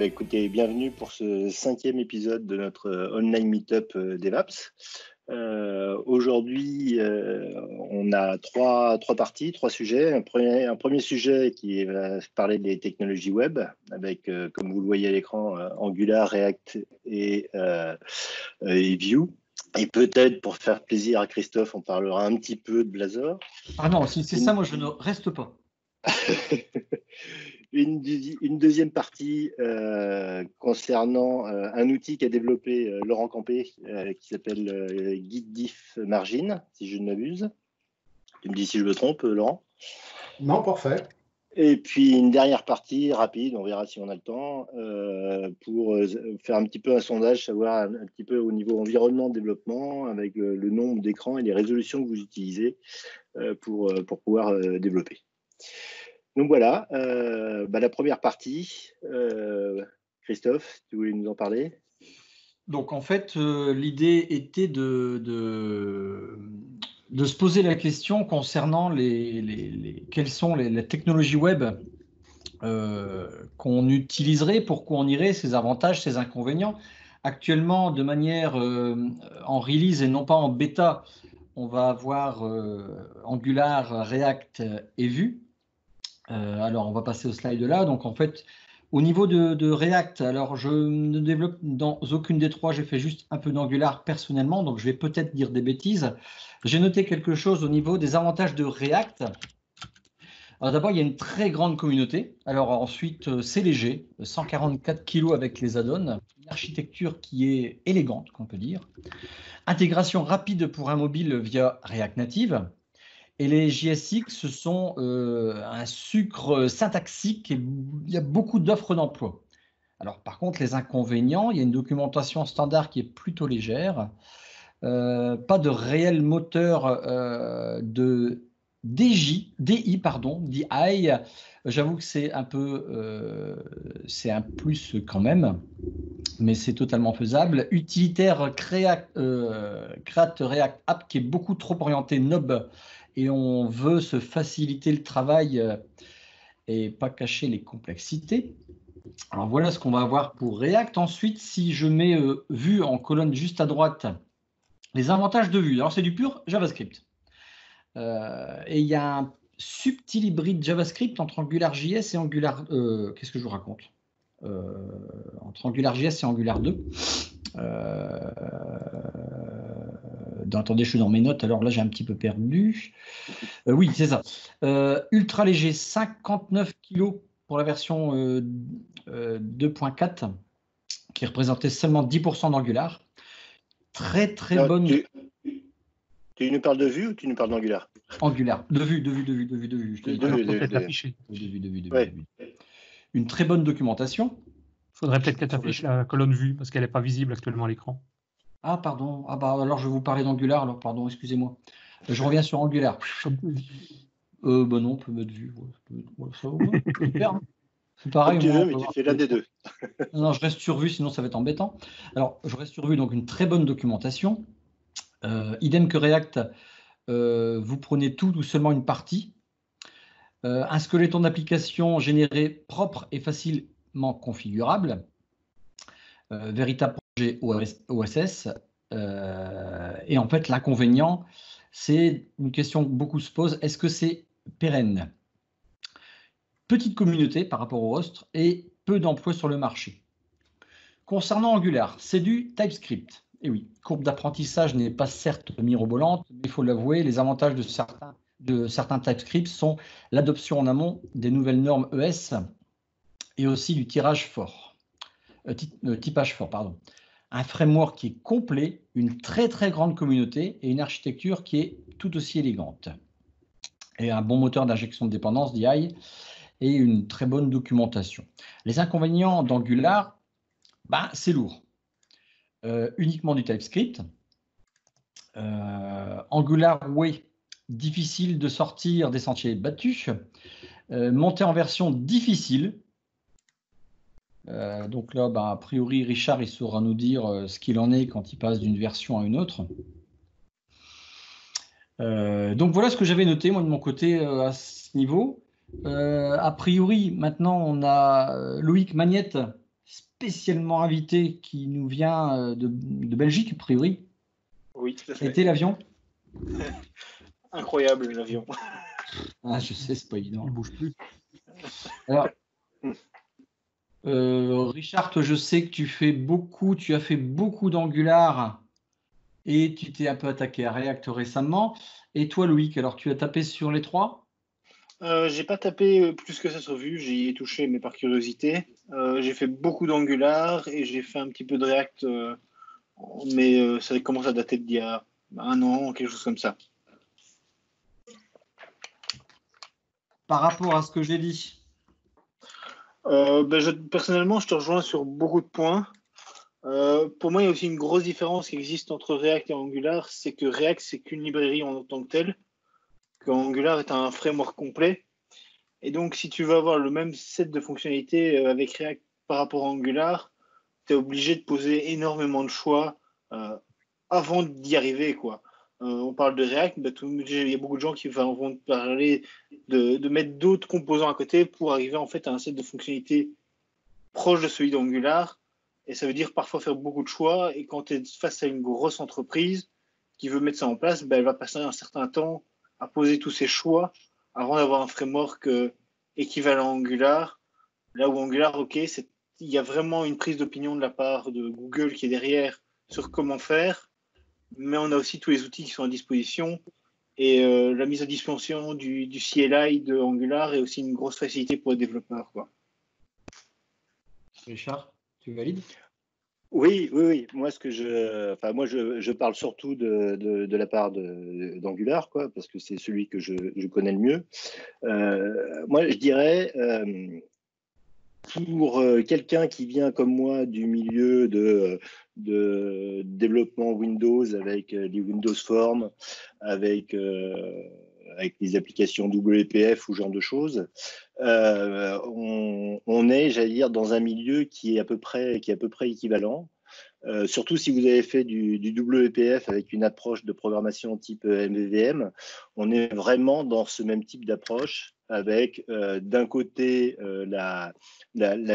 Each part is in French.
Écoutez, bienvenue pour ce 5e épisode de notre online meetup DevApps. Aujourd'hui, on a trois parties, 3 sujets. Un premier sujet qui va parler des technologies web, avec, comme vous le voyez à l'écran, Angular, React et Vue. Et peut-être, pour faire plaisir à Christophe, on parlera un petit peu de Blazor. Ah non, si c'est ça, moi je ne reste pas. Une deuxième partie concernant un outil qu'a développé Laurent Campé qui s'appelle GitDiff Margin, si je ne m'abuse. Tu me dis si je me trompe, Laurent? Non, parfait. Et puis une dernière partie rapide, on verra si on a le temps, pour faire un petit peu un sondage, savoir un petit peu au niveau environnement de développement, avec le nombre d'écrans et les résolutions que vous utilisez pour pouvoir développer. Donc voilà, la première partie, Christophe, tu voulais nous en parler? Donc en fait, l'idée était de se poser la question concernant quelles sont les technologies web qu'on utiliserait, pourquoi on irait, ses avantages, ses inconvénients. Actuellement, de manière en release et non pas en bêta, on va avoir Angular, React et Vue. Alors, on va passer au slide là. Donc, en fait, au niveau de React, alors je ne développe dans aucune des 3, j'ai fait juste un peu d'Angular personnellement, donc je vais peut-être dire des bêtises. J'ai noté quelque chose au niveau des avantages de React. Alors d'abord, il y a une très grande communauté. Alors ensuite, c'est léger, 144 kg avec les add-ons, une architecture qui est élégante, qu'on peut dire. Intégration rapide pour un mobile via React Native. Et les JSX sont un sucre syntaxique et il y a beaucoup d'offres d'emploi. Alors par contre, les inconvénients, il y a une documentation standard qui est plutôt légère, pas de réel moteur de DI. J'avoue que c'est un peu, c'est un plus quand même, mais c'est totalement faisable. Utilitaire Create React App qui est beaucoup trop orienté Node et on veut se faciliter le travail et pas cacher les complexités. Alors voilà ce qu'on va avoir pour React. Ensuite, si je mets Vue en colonne juste à droite, les avantages de Vue. Alors c'est du pur JavaScript. Et il y a un subtil hybride JavaScript entre AngularJS et Angular. Qu'est-ce que je vous raconte entre AngularJS et Angular 2. Attendez, je suis dans mes notes, alors là j'ai un petit peu perdu. Oui, c'est ça. Ultra léger, 59 kg pour la version 2.4, qui représentait seulement 10% d'Angular. Très bonne. Tu nous parles de Vue ou tu nous parles d'Angular? Angular, de Vue. Je te dis une très bonne documentation. Il faudrait peut-être qu'elle affiche la colonne Vue parce qu'elle n'est pas visible actuellement à l'écran. Ah, pardon. Ah, bah, alors je vais vous parler d'Angular. Alors, pardon, excusez-moi. Je reviens sur Angular. Non, on peut mettre Vue. Super. Hein. C'est pareil. Comme tu veux, mais tu fais l'un des deux. Non, je reste sur Vue, sinon ça va être embêtant. Alors, je reste sur Vue, donc une très bonne documentation. Idem que React, vous prenez tout ou seulement une partie. Un skeleton d'application généré propre et facilement configurable. Véritable projet OSS. Et en fait, l'inconvénient, c'est une question que beaucoup se posent. Est-ce que c'est pérenne? Petite communauté par rapport au host et peu d'emplois sur le marché. Concernant Angular, c'est du TypeScript. Et oui, courbe d'apprentissage n'est pas certes mirobolante, mais il faut l'avouer, les avantages de certains TypeScript sont l'adoption en amont des nouvelles normes ES et aussi du typage fort. Un framework qui est complet, une très grande communauté et une architecture qui est tout aussi élégante. Et un bon moteur d'injection de dépendance, DI, et une très bonne documentation. Les inconvénients d'Angular, c'est lourd. Uniquement du TypeScript. Angular Way, difficile de sortir des sentiers battus. Monter en version difficile. Donc là, a priori, Richard, il saura nous dire ce qu'il en est quand il passe d'une version à une autre. Donc voilà ce que j'avais noté, moi, de mon côté, à ce niveau. A priori, maintenant, on a Loïc Magnette spécialement invité qui nous vient de Belgique, a priori. Oui, tout à Ça a fait. été l'avion? Incroyable l'avion. Ah, je sais, c'est pas évident. Il bouge plus. Alors, Richard, toi, je sais que tu as fait beaucoup d'Angular et tu t'es un peu attaqué à React récemment. Et toi, Loïc, alors tu as tapé sur les trois? J'ai pas tapé plus que ça sur Vue, j'y ai touché, mais par curiosité. J'ai fait beaucoup d'Angular et j'ai fait un petit peu de React, mais ça commence à dater d'il y a 1 an, quelque chose comme ça. Par rapport à ce que j'ai dit. Personnellement, je te rejoins sur beaucoup de points. Pour moi, il y a aussi une grosse différence qui existe entre React et Angular, c'est que React, c'est qu'une librairie en tant que telle, qu'Angular est un framework complet. Et donc, si tu veux avoir le même set de fonctionnalités avec React par rapport à Angular, tu es obligé de poser énormément de choix avant d'y arriver, quoi. On parle de React, il y a beaucoup de gens qui vont parler de mettre d'autres composants à côté pour arriver en fait à un set de fonctionnalités proche de celui d'Angular. Et ça veut dire parfois faire beaucoup de choix. Et quand tu es face à une grosse entreprise qui veut mettre ça en place, elle va passer un certain temps à poser tous ses choix avant d'avoir un framework équivalent à Angular. Là où Angular, ok, il y a vraiment une prise d'opinion de la part de Google qui est derrière sur comment faire, mais on a aussi tous les outils qui sont à disposition. Et la mise à disposition du CLI de Angular est aussi une grosse facilité pour les développeurs, quoi. Richard, tu valides? Oui. Moi, je parle surtout de la part d'Angular, quoi, parce que c'est celui que je connais le mieux. Moi, je dirais, pour quelqu'un qui vient comme moi du milieu de développement Windows avec les Windows Forms, avec les applications WPF ou ce genre de choses, on est, j'allais dire, dans un milieu qui est à peu près équivalent. Surtout si vous avez fait du WPF avec une approche de programmation type MVVM, on est vraiment dans ce même type d'approche avec d'un côté la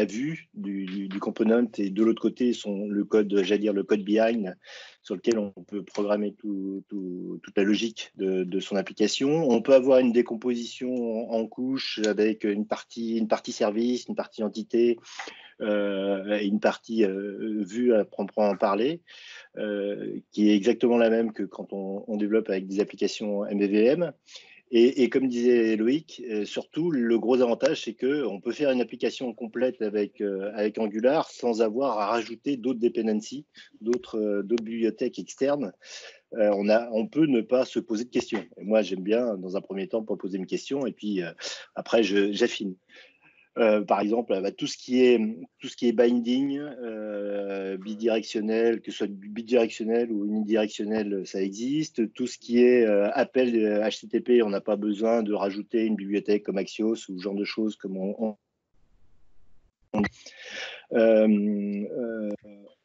vue du component et de l'autre côté le code, j'allais dire le code behind sur lequel on peut programmer toute la logique de son application. On peut avoir une décomposition en couches avec une partie service, une partie entité, une partie vue à proprement parler, qui est exactement la même que quand on développe avec des applications MVVM. Et comme disait Loïc, surtout, le gros avantage, c'est qu'on peut faire une application complète avec Angular sans avoir à rajouter d'autres dependencies, d'autres bibliothèques externes. On peut ne pas se poser de questions. Et moi, j'aime bien, dans un premier temps, pas poser mes questions, et puis après, j'affine. Par exemple, tout ce qui est binding, bidirectionnel, que ce soit bidirectionnel ou unidirectionnel, ça existe. Tout ce qui est appel HTTP, on n'a pas besoin de rajouter une bibliothèque comme Axios ou ce genre de choses comme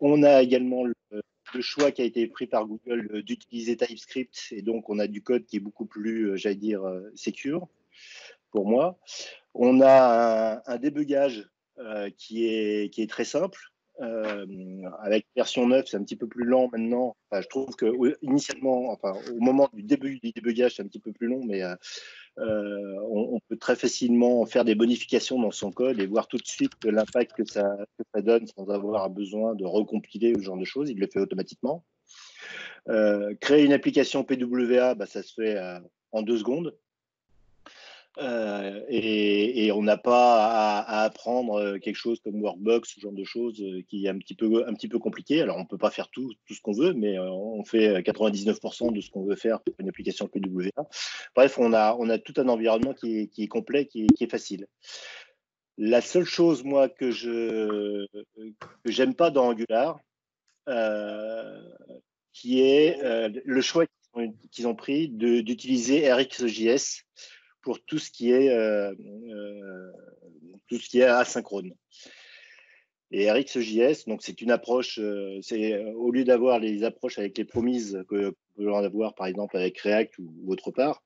on a également le choix qui a été pris par Google d'utiliser TypeScript, et donc on a du code qui est beaucoup plus, j'allais dire, secure pour moi. On a un débugage qui est très simple. Avec version 9, c'est un petit peu plus lent maintenant. Enfin, je trouve que initialement, au moment du début du débugage, c'est un petit peu plus long, mais on peut très facilement faire des bonifications dans son code et voir tout de suite l'impact que ça donne sans avoir besoin de recompiler ou ce genre de choses. Il le fait automatiquement. Créer une application PWA, ça se fait en 2 secondes. Et on n'a pas à apprendre quelque chose comme Workbox, ce genre de choses qui est un petit peu compliqué. Alors, on ne peut pas faire tout ce qu'on veut, mais on fait 99% de ce qu'on veut faire pour une application PWA. Bref, on a tout un environnement qui est complet, qui est facile. La seule chose, moi, que j'aime pas dans Angular, qui est le choix qu'ils ont pris d'utiliser RxJS pour tout ce qui est asynchrone. Et RxJS, donc c'est une approche, au lieu d'avoir les approches avec les promises que peut en avoir par exemple avec React ou autre part,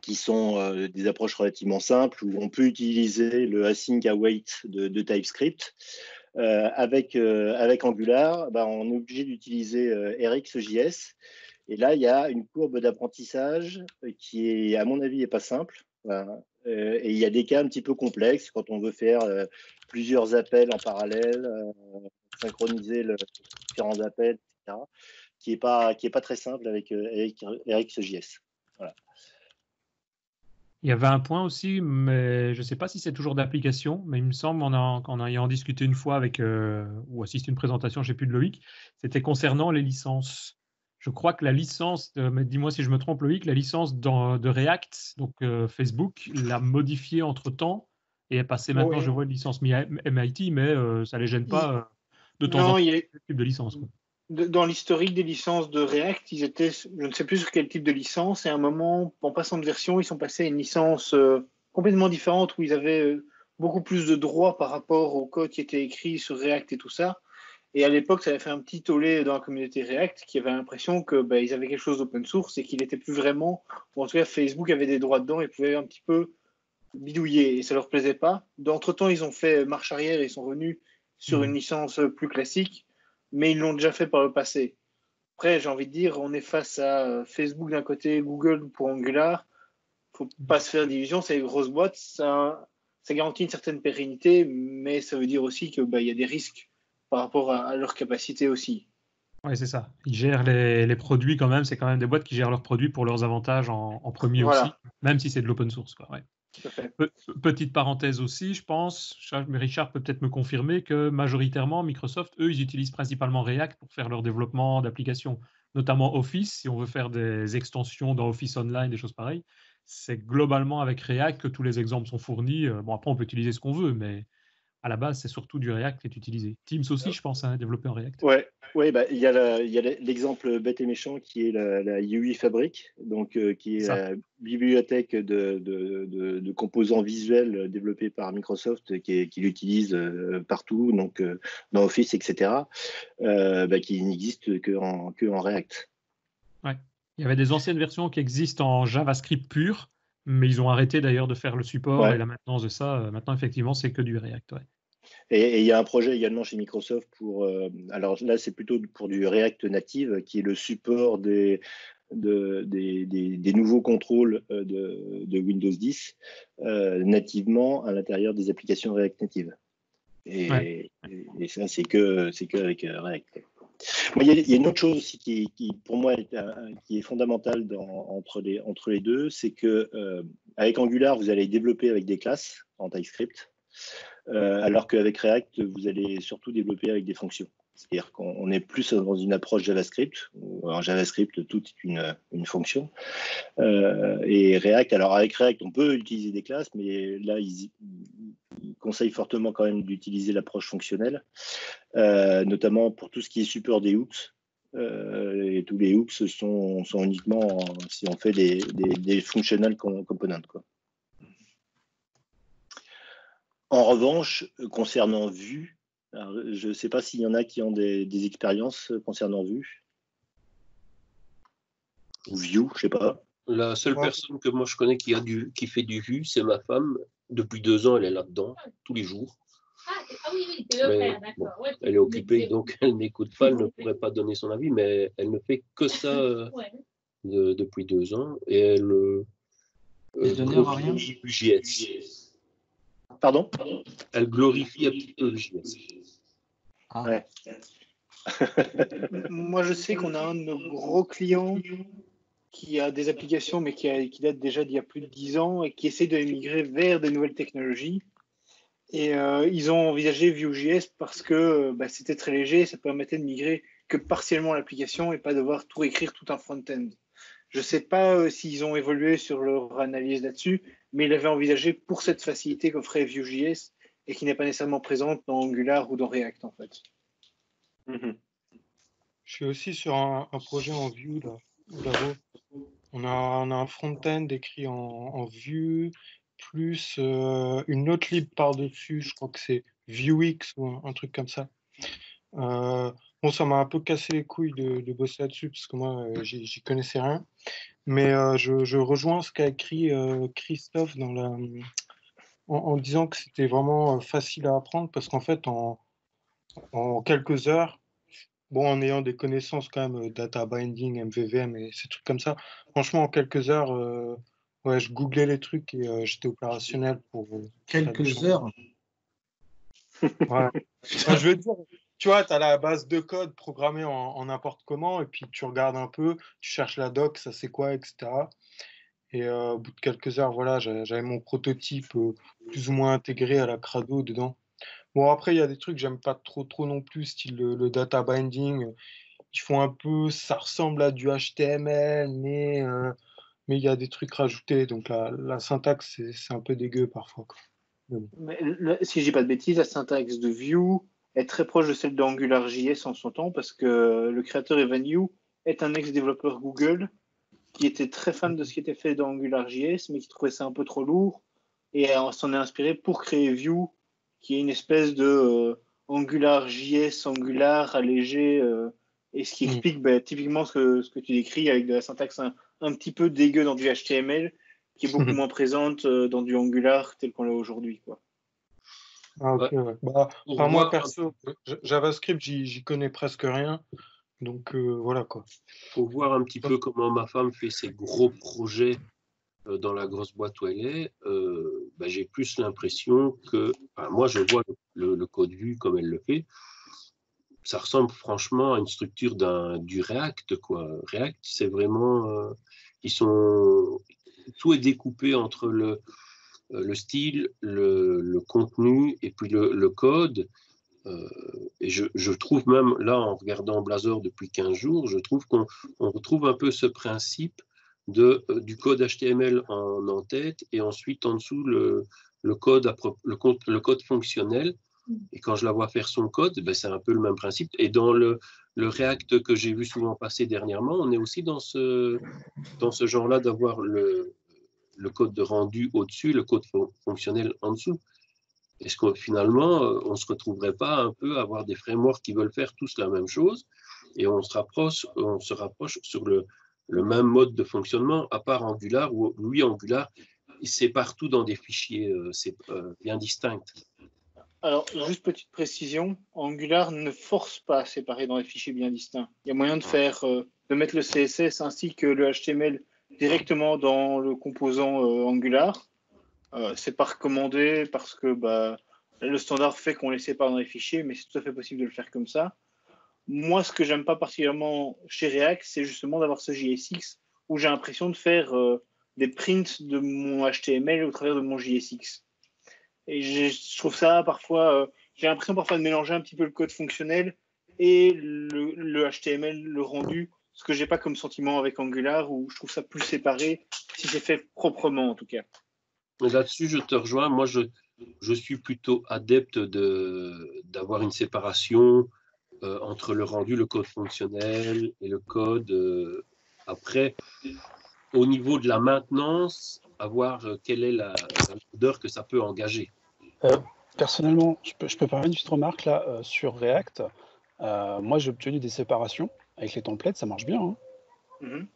qui sont des approches relativement simples où on peut utiliser le async await de TypeScript. Avec Angular, on est obligé d'utiliser RxJS. Et là, il y a une courbe d'apprentissage qui est, à mon avis, n'est pas simple. Voilà. Et il y a des cas un petit peu complexes quand on veut faire plusieurs appels en parallèle, synchroniser les différents appels, etc., qui n'est pas très simple avec RxJS. Voilà. Il y avait un point aussi, mais je ne sais pas si c'est toujours d'application, mais il me semble, en ayant discuté une fois avec, ou assisté à une présentation, je ne sais plus, de Loïc, c'était concernant les licences. Je crois que la licence, mais dis-moi si je me trompe Loïc, la licence de React, donc Facebook, l'a modifiée entre-temps et est passée maintenant, je vois, une licence MIT, mais ça ne les gêne pas de temps en temps ce type de licence. Quoi. Dans l'historique des licences de React, ils étaient, je ne sais plus sur quel type de licence, et à un moment, en passant de version, ils sont passés à une licence complètement différente où ils avaient beaucoup plus de droits par rapport au code qui était écrit sur React et tout ça. Et à l'époque, ça avait fait un petit tollé dans la communauté React qui avait l'impression que ils avaient quelque chose d'open source et qu'il n'était plus vraiment, ou en tout cas Facebook avait des droits dedans et pouvait un petit peu bidouiller et ça leur plaisait pas. D'entre-temps, ils ont fait marche arrière et ils sont revenus sur une licence plus classique, mais ils l'ont déjà fait par le passé. Après, j'ai envie de dire, on est face à Facebook d'un côté, Google pour Angular. Faut pas se faire d'illusions, c'est une grosse boîte, ça garantit une certaine pérennité, mais ça veut dire aussi qu'il y a des risques par rapport à leur capacité aussi. Oui, c'est ça. Ils gèrent les produits quand même. C'est quand même des boîtes qui gèrent leurs produits pour leurs avantages en premier aussi, même si c'est de l'open source. Quoi. Ouais. Tout à fait. Petite parenthèse aussi, je pense, mais Richard peut peut-être me confirmer que majoritairement, Microsoft, eux, ils utilisent principalement React pour faire leur développement d'applications, notamment Office, si on veut faire des extensions dans Office Online, des choses pareilles. C'est globalement avec React que tous les exemples sont fournis. Bon, après, on peut utiliser ce qu'on veut, mais à la base, c'est surtout du React qui est utilisé. Teams aussi, je pense, développé en React. Ouais, il y a l'exemple bête et méchant qui est la UI Fabric, donc qui est la bibliothèque de composants visuels développés par Microsoft, qui l'utilise partout, donc dans Office, etc., qui n'existe que en React. Ouais. Il y avait des anciennes versions qui existent en JavaScript pur, mais ils ont arrêté d'ailleurs de faire le support et la maintenance de ça. Maintenant, effectivement, c'est que du React. Ouais. Et il y a un projet également chez Microsoft pour, alors là c'est plutôt pour du React Native, qui est le support des nouveaux contrôles de Windows 10 nativement à l'intérieur des applications React Native. Et ça, c'est que avec React. Bon, il y a une autre chose aussi qui pour moi, qui est fondamentale entre les deux, c'est que avec Angular, vous allez développer avec des classes en TypeScript. Alors qu'avec React, vous allez surtout développer avec des fonctions. C'est-à-dire qu'on est plus dans une approche JavaScript, où en JavaScript, tout est une fonction. Et React, alors avec React, on peut utiliser des classes, mais là, ils conseillent fortement quand même d'utiliser l'approche fonctionnelle, notamment pour tout ce qui est support des hooks. Et tous les hooks sont uniquement si on fait des functional components, quoi. En revanche, concernant Vue, je ne sais pas s'il y en a qui ont des expériences concernant Vue. Ou Vue, je ne sais pas. La seule personne que moi je connais qui fait du Vue, c'est ma femme. Depuis 2 ans, elle est là-dedans, tous les jours. Oui, mais, bon, elle est occupée, donc elle n'écoute pas, elle ne pourrait pas donner son avis, mais elle ne fait que ça depuis 2 ans. Et elle glorifie Vue.js. Pardon ? Elle glorifie un petit peu Vue.js. Ah. Ouais. Moi, je sais qu'on a un de nos gros clients qui a des applications, mais qui date déjà d'il y a plus de 10 ans et qui essaie de migrer vers des nouvelles technologies. Et ils ont envisagé Vue.js parce que c'était très léger, ça permettait de migrer que partiellement l'application et pas devoir tout écrire tout un front-end. Je ne sais pas s'ils ont évolué sur leur analyse là-dessus, mais ils avaient envisagé pour cette facilité qu'offrait Vue.js et qui n'est pas nécessairement présente dans Angular ou dans React, en fait. Je suis aussi sur un projet en Vue, là-haut. On a un front-end écrit en Vue, plus une autre lib par-dessus, je crois que c'est Vuex ou un truc comme ça. Bon, ça m'a un peu cassé les couilles de bosser là-dessus, parce que moi, j'y connaissais rien. Mais je rejoins ce qu'a écrit Christophe en disant que c'était vraiment facile à apprendre, parce qu'en fait, en en quelques heures. Bon, en ayant des connaissances quand même, data binding, MVVM et ces trucs comme ça. Franchement, en quelques heures, ouais, je googlais les trucs et j'étais opérationnel pour faire des Quelques choses. heures. Ouais. Enfin, je veux dire, tu vois, tu as la base de code programmée en n'importe comment, et puis tu regardes un peu, tu cherches la doc, ça c'est quoi, etc. Et au bout de quelques heures, voilà, j'avais mon prototype plus ou moins intégré à la Crado dedans. Bon, après, il y a des trucs que j'aime pas trop non plus, style le data binding. Ils font un peu, ça ressemble à du HTML, mais il y a des trucs rajoutés. Donc la syntaxe, c'est un peu dégueu parfois, quoi. Bon. Mais si je dis pas de bêtises, la syntaxe de Vue est très proche de celle d'AngularJS en son temps parce que le créateur Evan You est un ex-développeur Google qui était très fan de ce qui était fait dans AngularJS, mais qui trouvait ça un peu trop lourd et s'en est inspiré pour créer Vue, qui est une espèce de AngularJS, Angular allégé, et ce qui explique typiquement ce que tu décris avec de la syntaxe un petit peu dégueu dans du HTML, qui est beaucoup moins présente dans du Angular tel qu'on l'a aujourd'hui, quoi. Ah, ok, ouais. Bah, enfin, moi, perso, JavaScript, j'y connais presque rien. Donc, voilà, quoi. Pour voir un petit peu comment ma femme fait ses gros projets dans la grosse boîte où elle est, bah, j'ai plus l'impression que... Enfin, moi, je vois le code Vue comme elle le fait. Ça ressemble franchement à une structure du React, quoi. React, c'est vraiment... tout est découpé entre le style, le contenu et puis le code. Et je trouve même, là, en regardant Blazor depuis 15 jours, je trouve qu'on retrouve un peu ce principe du code HTML en tête et ensuite en dessous le code fonctionnel. Et quand je la vois faire son code, ben, c'est un peu le même principe. Et dans le React que j'ai vu souvent passer dernièrement, on est aussi dans ce genre-là d'avoir le code de rendu au-dessus, le code fonctionnel en dessous. Est-ce que finalement, on ne se retrouverait pas un peu à avoir des frameworks qui veulent faire tous la même chose et on se rapproche sur le même mode de fonctionnement, à part Angular, où lui, Angular, c'est partout dans des fichiers, c'est bien distinct. Alors, juste petite précision, Angular ne force pas à séparer dans les fichiers bien distincts. Il y a moyen de mettre le CSS ainsi que le HTML directement dans le composant Angular. C'est pas recommandé parce que le standard fait qu'on les sépare dans les fichiers, mais c'est tout à fait possible de le faire comme ça. Moi, ce que j'aime pas particulièrement chez React, c'est justement d'avoir ce JSX où j'ai l'impression de faire des prints de mon HTML au travers de mon JSX. Et je trouve ça parfois, j'ai l'impression parfois de mélanger un petit peu le code fonctionnel et le HTML, le rendu, ce que j'ai pas comme sentiment avec Angular, où je trouve ça plus séparé, si c'est fait proprement en tout cas. Là-dessus, je te rejoins. Moi, je suis plutôt adepte d'avoir une séparation entre le rendu, le code fonctionnel et le code. Après, au niveau de la maintenance, à voir quelle est la lourdeur que ça peut engager. Personnellement, je peux parler d'une petite remarque là sur React. Moi, j'ai obtenu des séparations avec les templates, ça marche bien. Hein. Mm-hmm.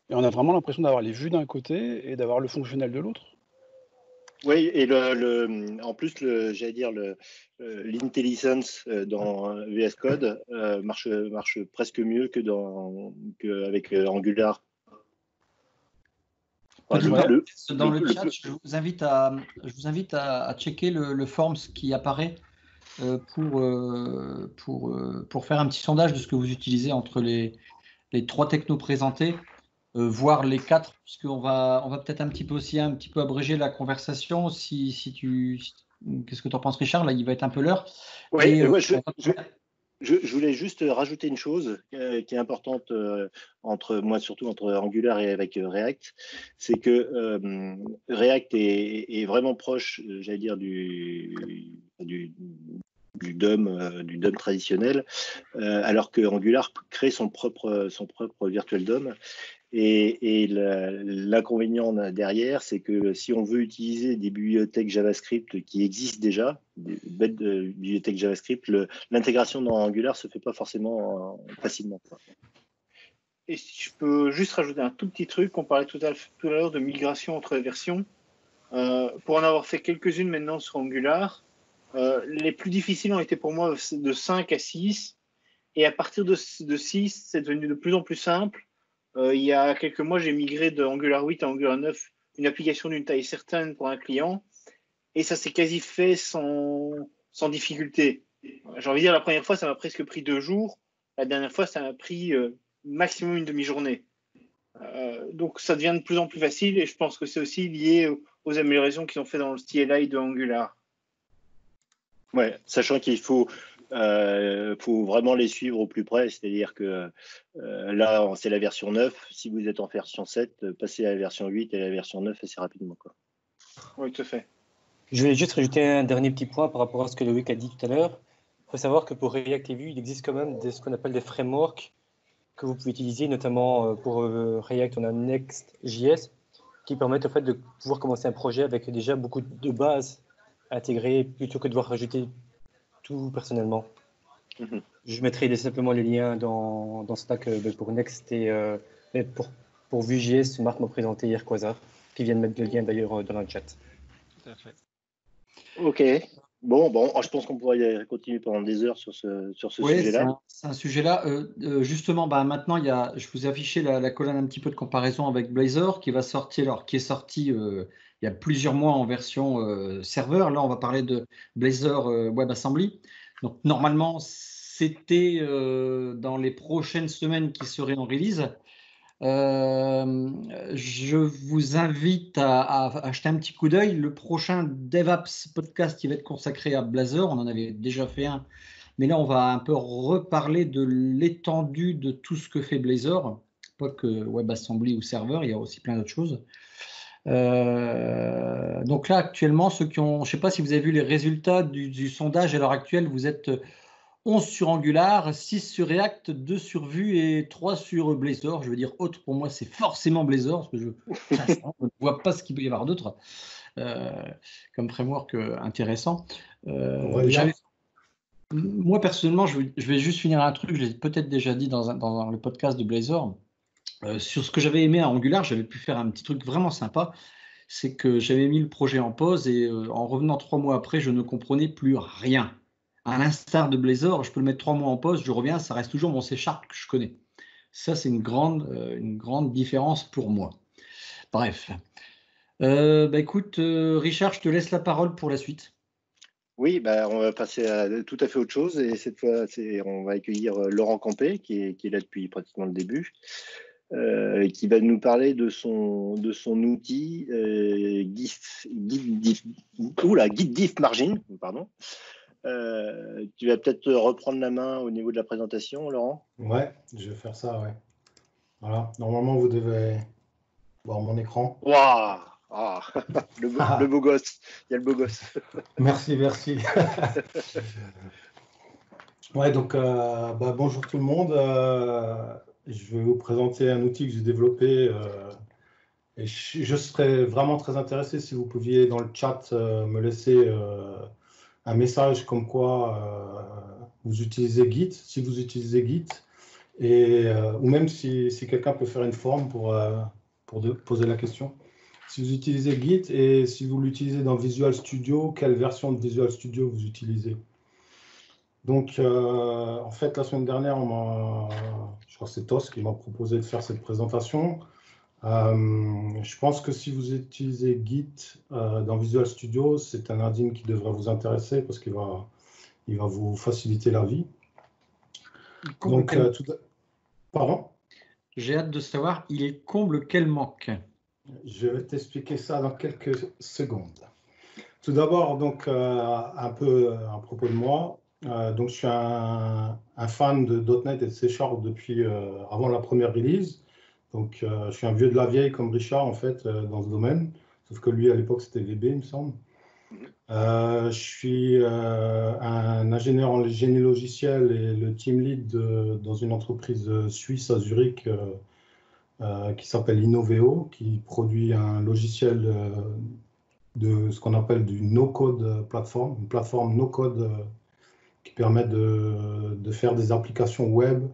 Et on a vraiment l'impression d'avoir les vues d'un côté et d'avoir le fonctionnel de l'autre. Oui, et en plus, j'allais dire, l'IntelliSense dans VS Code marche presque mieux qu'avec Angular. Dans le chat, je vous invite à checker le forms qui apparaît pour faire un petit sondage de ce que vous utilisez entre les 3 technos présentés. Voire les 4, puisqu'on va peut-être un petit peu abréger la conversation. Qu'est-ce que tu en penses, Richard? Là, il va être un peu l'heure. Oui, je voulais juste rajouter une chose qui est importante surtout entre Angular et avec React, c'est que React est vraiment proche, j'allais dire, du DOM traditionnel, alors que Angular crée son propre virtual DOM. Et l'inconvénient derrière, c'est que si on veut utiliser des bibliothèques JavaScript qui existent déjà, des bêtes de bibliothèques JavaScript, l'intégration dans Angular se fait pas forcément facilement. Et si je peux juste rajouter un tout petit truc, on parlait tout à l'heure de migration entre versions. Pour en avoir fait quelques-unes maintenant sur Angular, Les plus difficiles ont été pour moi de 5 à 6. Et à partir de 6, c'est devenu de plus en plus simple. Il y a quelques mois, j'ai migré de Angular 8 à Angular 9, une application d'une taille certaine pour un client. Et ça s'est quasi fait sans difficulté. J'ai envie de dire, la première fois, ça m'a presque pris 2 jours. La dernière fois, ça m'a pris maximum une demi-journée. Donc, ça devient de plus en plus facile. Et je pense que c'est aussi lié aux améliorations qu'ils ont fait dans le CLI de Angular. Ouais, sachant qu'il faut vraiment les suivre au plus près, c'est-à-dire que là, c'est la version 9. Si vous êtes en version 7, passez à la version 8 et à la version 9 assez rapidement, quoi. Oui, tout à fait. Je voulais juste rajouter un dernier petit point par rapport à ce que Loïc a dit tout à l'heure. Il faut savoir que pour React et Vue, il existe quand même ce qu'on appelle des frameworks que vous pouvez utiliser, notamment pour React, on a Next.js, qui permettent en fait de pouvoir commencer un projet avec déjà beaucoup de bases intégrées, plutôt que de devoir rajouter tout personnellement. Je mettrai simplement les liens dans Slack pour Next et pour Vue.js, Marc m'a présenté hier Quasar, qui vient de mettre le lien d'ailleurs dans le chat. Tout à fait. Ok. Bon, je pense qu'on pourrait continuer pendant des heures sur ce sujet-là. C'est un sujet-là. Justement, maintenant, je vous ai affiché la colonne un petit peu de comparaison avec Blazor qui est sorti il y a plusieurs mois en version serveur. Là, on va parler de Blazor WebAssembly. Donc, normalement, c'était dans les prochaines semaines qui seraient en release. Je vous invite à acheter un petit coup d'œil. Le prochain DevApps podcast qui va être consacré à Blazor, on en avait déjà fait un, mais là on va un peu reparler de l'étendue de tout ce que fait Blazor, pas que WebAssembly ou serveur, il y a aussi plein d'autres choses. Donc là actuellement, je ne sais pas si vous avez vu les résultats du sondage à l'heure actuelle, vous êtes 11 sur Angular, 6 sur React, 2 sur Vue et 3 sur Blazor. Je veux dire, autre pour moi, c'est forcément Blazor, parce que je ne vois pas ce qu'il peut y avoir d'autre comme framework intéressant. Moi, personnellement, je vais juste finir un truc, je l'ai peut-être déjà dit dans le podcast de Blazor. Sur ce que j'avais aimé à Angular, j'avais pu faire un petit truc vraiment sympa. C'est que j'avais mis le projet en pause et en revenant 3 mois après, je ne comprenais plus rien. À l'instar de Blazor, je peux le mettre 3 mois en pause, je reviens, ça reste toujours mon C# que je connais. Ça, c'est une grande différence pour moi. Bref. Écoute, Richard, je te laisse la parole pour la suite. Oui, on va passer à tout à fait autre chose. Et cette fois, on va accueillir Laurent Campé, qui est là depuis pratiquement le début, qui va nous parler de son outil GitDiff Margin. Pardon. Tu vas peut-être reprendre la main au niveau de la présentation, Laurent? Ouais, je vais faire ça, ouais. Voilà, normalement, vous devez voir mon écran. Waouh! Le beau gosse, il y a le beau gosse. Merci. Ouais, donc, bonjour tout le monde. Je vais vous présenter un outil que j'ai développé. Et je serais vraiment très intéressé si vous pouviez dans le chat me laisser un message comme quoi vous utilisez Git, si vous utilisez Git, ou même si quelqu'un peut faire une forme pour poser la question. Si vous utilisez Git et si vous l'utilisez dans Visual Studio, quelle version de Visual Studio vous utilisez? Donc, en fait, la semaine dernière, je crois que c'est Tos qui m'a proposé de faire cette présentation. Je pense que si vous utilisez Git dans Visual Studio, c'est un add-in qui devrait vous intéresser parce qu'il va vous faciliter la vie. Donc, pardon? J'ai hâte de savoir, il comble quel manque? Je vais t'expliquer ça dans quelques secondes. Tout d'abord, donc, un peu à propos de moi. Donc, je suis un fan de .NET et de C# depuis avant la première release. Donc, je suis un vieux de la vieille comme Richard, en fait, dans ce domaine. Sauf que lui, à l'époque, c'était VB, il me semble. Je suis un ingénieur en génie logiciel et le team lead dans une entreprise suisse à Zurich qui s'appelle Innoveo, qui produit un logiciel de ce qu'on appelle du no-code plateforme, une plateforme no-code qui permet de faire des applications web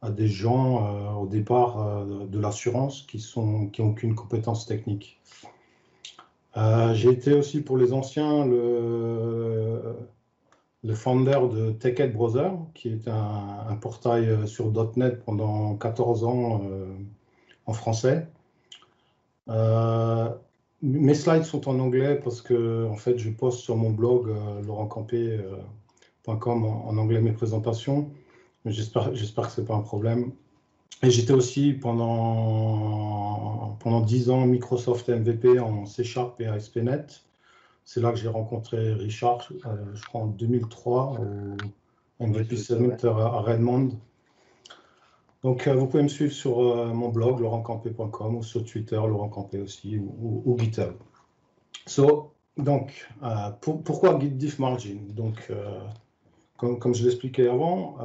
à des gens au départ de l'assurance qui n'ont aucune compétence technique. J'ai été aussi pour les anciens le founder de TechEd Browser, qui est un portail sur .NET pendant 14 ans en français. Mes slides sont en anglais parce que en fait, je poste sur mon blog laurentcampé.com en anglais mes présentations. Mais j'espère que ce n'est pas un problème. Et j'étais aussi pendant 10 ans Microsoft MVP en C# et ASP.NET. C'est là que j'ai rencontré Richard, je crois en 2003, au MVP Summit à Redmond. Donc, vous pouvez me suivre sur mon blog, laurentcampé.com, ou sur Twitter, Laurent Campé aussi, ou GitHub. Donc, pourquoi Git Diff Margin? Donc, comme je l'expliquais avant,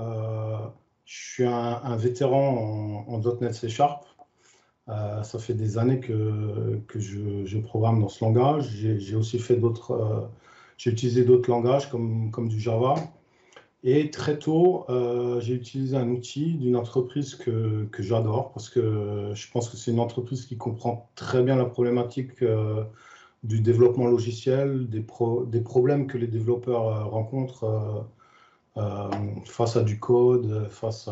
je suis un vétéran en .NET C#. Ça fait des années que je programme dans ce langage. J'ai aussi fait j'ai utilisé d'autres langages comme du Java. Et très tôt, j'ai utilisé un outil d'une entreprise que j'adore parce que je pense que c'est une entreprise qui comprend très bien la problématique du développement logiciel, des problèmes que les développeurs rencontrent face à du code, face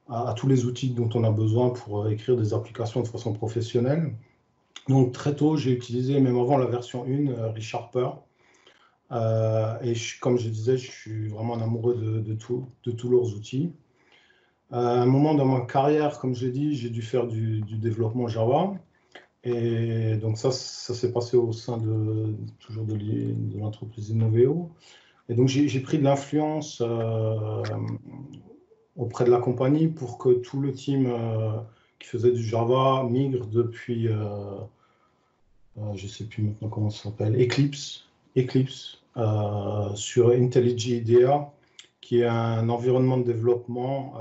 à tous les outils dont on a besoin pour écrire des applications de façon professionnelle. Donc très tôt, j'ai utilisé, même avant la version 1, ReSharper. Et comme je disais, je suis vraiment amoureux de tous leurs outils. À un moment dans ma carrière, comme j'ai dit, j'ai dû faire du développement Java. Et donc ça s'est passé au sein toujours de l'entreprise Innoveo. Et donc j'ai pris de l'influence auprès de la compagnie pour que tout le team qui faisait du Java migre depuis, je ne sais plus maintenant comment ça s'appelle, Eclipse sur IntelliJ IDEA, qui est un environnement de développement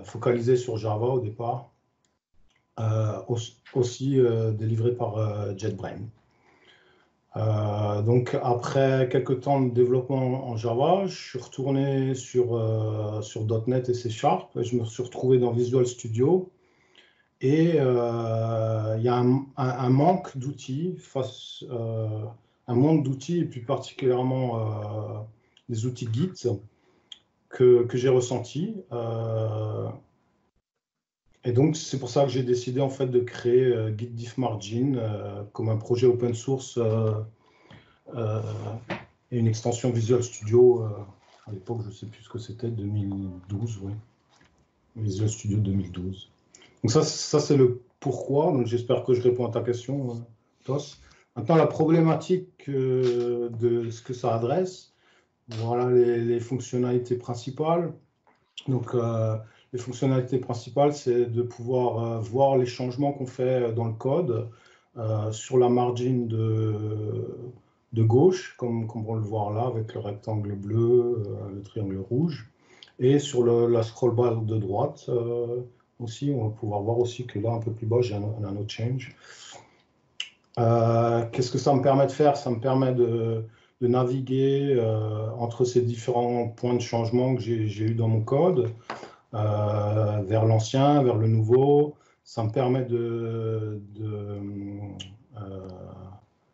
focalisé sur Java au départ, aussi délivré par JetBrains. Donc après quelques temps de développement en Java, je suis retourné sur .NET et C#, et je me suis retrouvé dans Visual Studio. Et il y a un manque d'outils, un manque d'outils, et plus particulièrement des outils Git que j'ai ressenti. Et donc, c'est pour ça que j'ai décidé en fait de créer Git Diff Margin comme un projet open source et une extension Visual Studio. À l'époque, je ne sais plus ce que c'était, 2012, oui. Visual Studio 2012. Donc ça c'est le pourquoi. Donc j'espère que je réponds à ta question, Tos. Maintenant, la problématique de ce que ça adresse, voilà les fonctionnalités principales. Donc les fonctionnalités principales, c'est de pouvoir voir les changements qu'on fait dans le code sur la margin de gauche, comme on le voit là, avec le rectangle bleu, le triangle rouge, et sur la scroll bar de droite aussi, on va pouvoir voir aussi que là, un peu plus bas, j'ai un autre change. Qu'est-ce que ça me permet de faire? Ça me permet de naviguer entre ces différents points de changement que j'ai eu dans mon code, vers l'ancien, vers le nouveau. Ça me permet de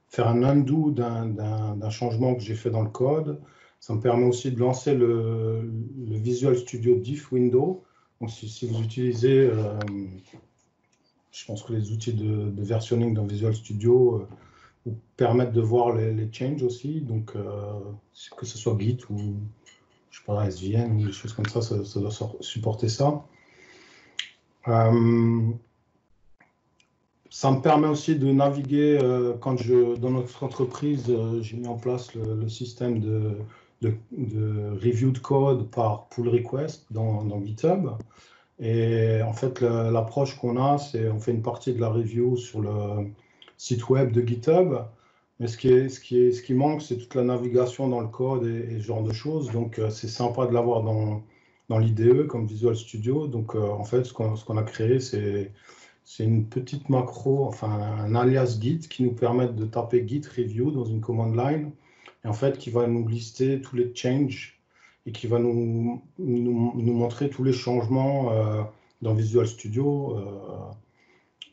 faire un undo d'un changement que j'ai fait dans le code. Ça me permet aussi de lancer le Visual Studio Diff window. Donc, si vous utilisez, je pense que les outils de versionning dans Visual Studio vous permettent de voir les changes aussi. Donc, que ce soit Git ou, je sais pas, SVN ou des choses comme ça, ça doit supporter ça. Ça me permet aussi de naviguer, dans notre entreprise, j'ai mis en place le système de review de code par pull request dans GitHub. Et en fait, l'approche qu'on a, c'est on fait une partie de la review sur le site web de GitHub. Mais ce qui manque, c'est toute la navigation dans le code et ce genre de choses. Donc, c'est sympa de l'avoir dans l'IDE comme Visual Studio. Donc, en fait, ce qu'on a créé, c'est une petite macro, enfin un alias Git qui nous permet de taper Git review dans une command line et en fait qui va nous lister tous les changes et qui va nous montrer tous les changements dans Visual Studio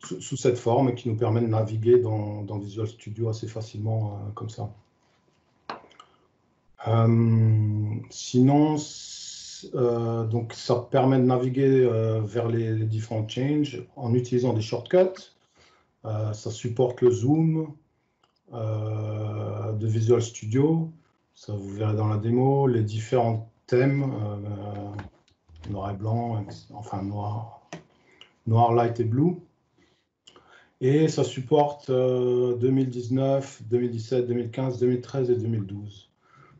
sous cette forme et qui nous permet de naviguer dans Visual Studio assez facilement comme ça. Sinon, donc ça permet de naviguer vers les différents changes en utilisant des shortcuts. Ça supporte le zoom de Visual Studio. Ça, vous verrez dans la démo, les différents thèmes, noir et blanc, enfin noir, light et blue. Et ça supporte 2019, 2017, 2015, 2013 et 2012.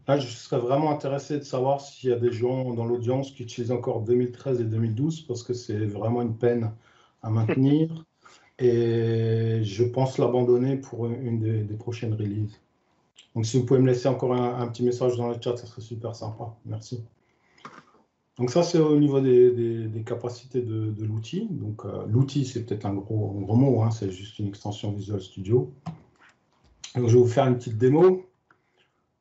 Là, je serais vraiment intéressé de savoir s'il y a des gens dans l'audience qui utilisent encore 2013 et 2012, parce que c'est vraiment une peine à maintenir. Et je pense l'abandonner pour une des prochaines releases. Donc, si vous pouvez me laisser encore un petit message dans le chat, ça serait super sympa. Merci. Donc, ça, c'est au niveau des capacités de l'outil. Donc, l'outil, c'est peut-être un gros mot, hein, c'est juste une extension Visual Studio. Donc, je vais vous faire une petite démo.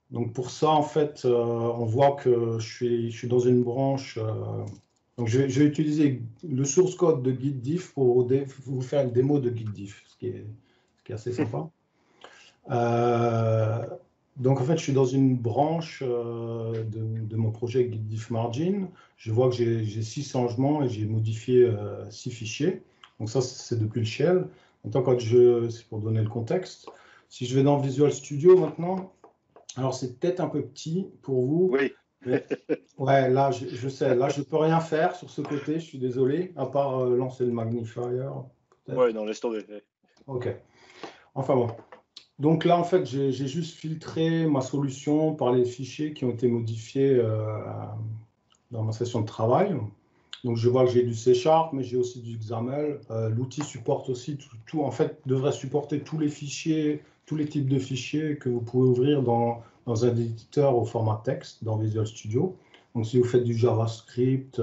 Donc, pour ça, en fait, on voit que je suis dans une branche. Donc, je vais utiliser le source code de GitDiff pour vous faire une démo de GitDiff, ce qui est assez sympa. Donc, en fait, je suis dans une branche de mon projet GitDiff Margin. Je vois que j'ai 6 changements et j'ai modifié 6 fichiers. Donc, ça, c'est depuis le shell. Maintenant, c'est pour donner le contexte. Si je vais dans Visual Studio maintenant, alors c'est peut-être un peu petit pour vous. Oui. Mais, ouais, là, je sais, là, je ne peux rien faire sur ce côté, je suis désolé, à part lancer le magnifier. Ouais, non, laisse tomber. OK. Enfin bon. Donc là, en fait, j'ai juste filtré ma solution par les fichiers qui ont été modifiés dans ma session de travail. Donc, je vois que j'ai du C#, mais j'ai aussi du XAML. L'outil supporte aussi tout, en fait, devrait supporter tous les fichiers, tous les types de fichiers que vous pouvez ouvrir dans un éditeur au format texte dans Visual Studio. Donc, si vous faites du JavaScript,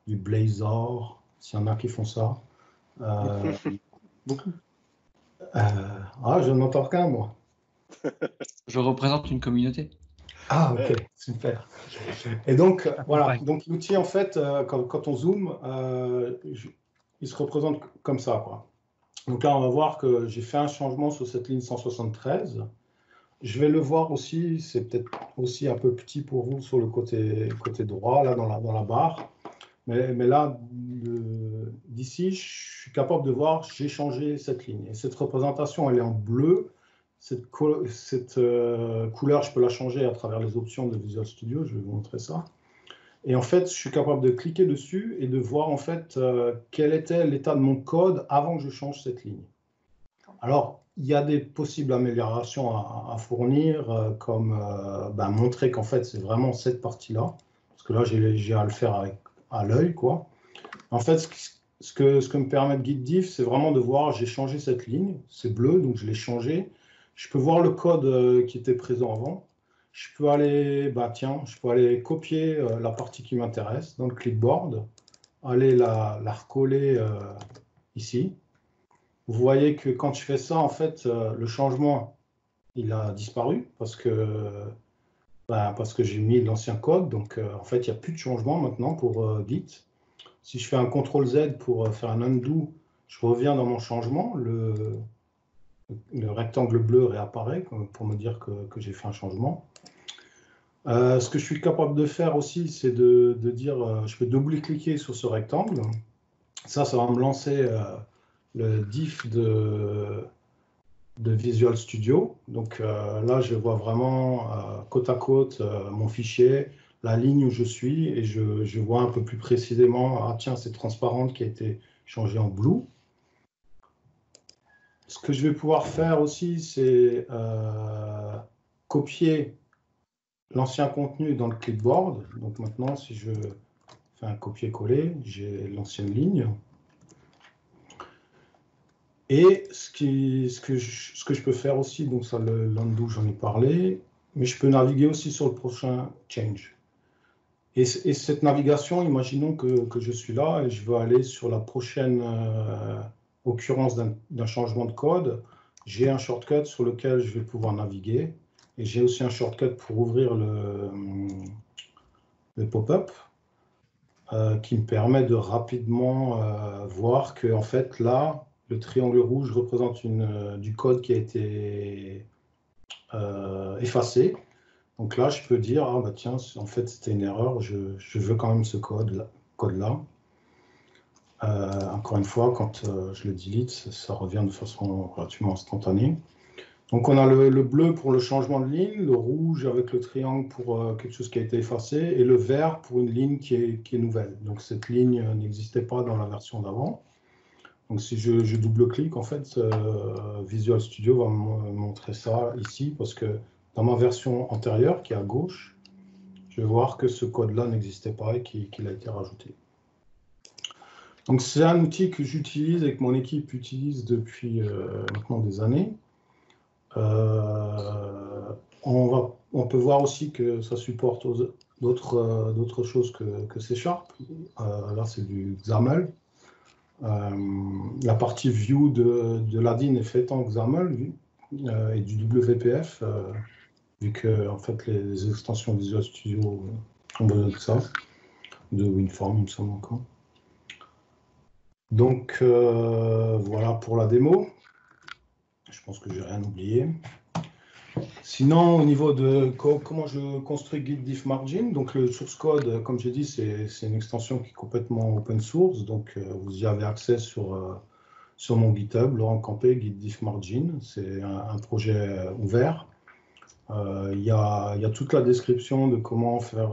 du Blazor, s'il y en a qui font ça. Beaucoup. Je n'entends qu'un, moi. Je représente une communauté. Ah, ok, super. Et donc, voilà, donc l'outil, en fait, quand on zoome, il se représente comme ça, quoi. Donc là, on va voir que j'ai fait un changement sur cette ligne 173. Je vais le voir aussi, c'est peut-être aussi un peu petit pour vous sur le côté droit, là, dans la barre. Mais là, d'ici, je suis capable de voir, j'ai changé cette ligne. Et cette représentation, elle est en bleu. Cette couleur, je peux la changer à travers les options de Visual Studio. Je vais vous montrer ça. Et en fait, je suis capable de cliquer dessus et de voir en fait quel était l'état de mon code avant que je change cette ligne. Alors, il y a des possibles améliorations à fournir, comme montrer qu'en fait, c'est vraiment cette partie-là. Parce que là, j'ai à le faire à l'œil, quoi. En fait, ce que me permet GitDiff, c'est vraiment de voir, j'ai changé cette ligne, c'est bleu, donc je l'ai changé. Je peux voir le code qui était présent avant. Je peux aller, je peux aller copier la partie qui m'intéresse dans le clipboard, aller la recoller ici. Vous voyez que quand je fais ça, en fait, le changement, il a disparu parce que j'ai mis l'ancien code. Donc, en fait, il n'y a plus de changement maintenant pour Git. Si je fais un CTRL-Z pour faire un undo, je reviens dans mon changement. Le rectangle bleu réapparaît pour me dire que j'ai fait un changement. Ce que je suis capable de faire aussi, c'est de dire, je peux double-cliquer sur ce rectangle. Ça va me lancer le diff de Visual Studio. Donc là, je vois vraiment côte à côte mon fichier, la ligne où je suis, et je vois un peu plus précisément, ah tiens, c'est transparente qui a été changée en blue. Ce que je vais pouvoir faire aussi, c'est copier l'ancien contenu dans le clipboard. Donc maintenant, si je fais un copier-coller, j'ai l'ancienne ligne. Et ce que je peux faire aussi, donc ça, l'undo, j'en ai parlé, mais je peux naviguer aussi sur le prochain change. Et cette navigation, imaginons que je suis là et je veux aller sur la prochaine occurrence d'un changement de code. J'ai un shortcut sur lequel je vais pouvoir naviguer. Et j'ai aussi un shortcut pour ouvrir le pop-up qui me permet de rapidement voir que, en fait, là, le triangle rouge représente du code qui a été effacé. Donc là, je peux dire, ah bah tiens, en fait, c'était une erreur, je veux quand même ce code-là. Encore une fois, quand je le delete, ça revient de façon relativement instantanée. Donc on a le bleu pour le changement de ligne, le rouge avec le triangle pour quelque chose qui a été effacé, et le vert pour une ligne qui est nouvelle. Donc cette ligne n'existait pas dans la version d'avant. Donc si je double-clique, en fait, Visual Studio va me montrer ça ici, parce que dans ma version antérieure, qui est à gauche, je vais voir que ce code-là n'existait pas et qu'il a été rajouté. Donc c'est un outil que j'utilise et que mon équipe utilise depuis maintenant des années. On peut voir aussi que ça supporte d'autres choses que C#. Là, c'est du XAML. La partie view de l'ADIN est faite en XAML et du WPF, vu que en fait, les extensions Visual Studio ont besoin de ça, de WinForm, il me semble encore. Donc, voilà pour la démo. Je pense que je n'ai rien oublié. Sinon, au niveau de comment je construis Git diff margin, donc le source code, comme j'ai dit, c'est une extension qui est complètement open source. Donc, vous y avez accès sur mon GitHub, Laurent Campé, Git diff margin. C'est un projet ouvert. Il y a toute la description de comment faire,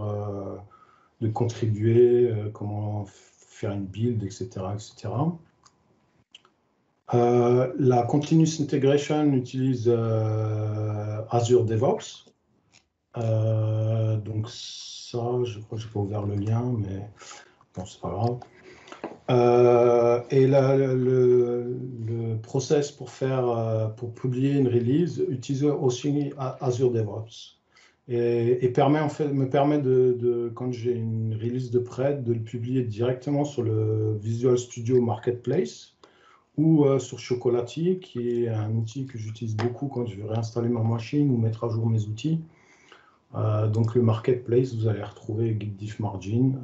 de contribuer, comment faire une build, etc., etc. La Continuous Integration utilise Azure DevOps. Donc ça, je crois que je n'ai pas ouvert le lien, mais bon, c'est pas grave. Et le process pour publier une release utilise aussi Azure DevOps. Et me permet de, quand j'ai une release de prêt, de le publier directement sur le Visual Studio Marketplace ou sur Chocolatey, qui est un outil que j'utilise beaucoup quand je veux réinstaller ma machine ou mettre à jour mes outils. Donc le Marketplace, vous allez retrouver Git diff margin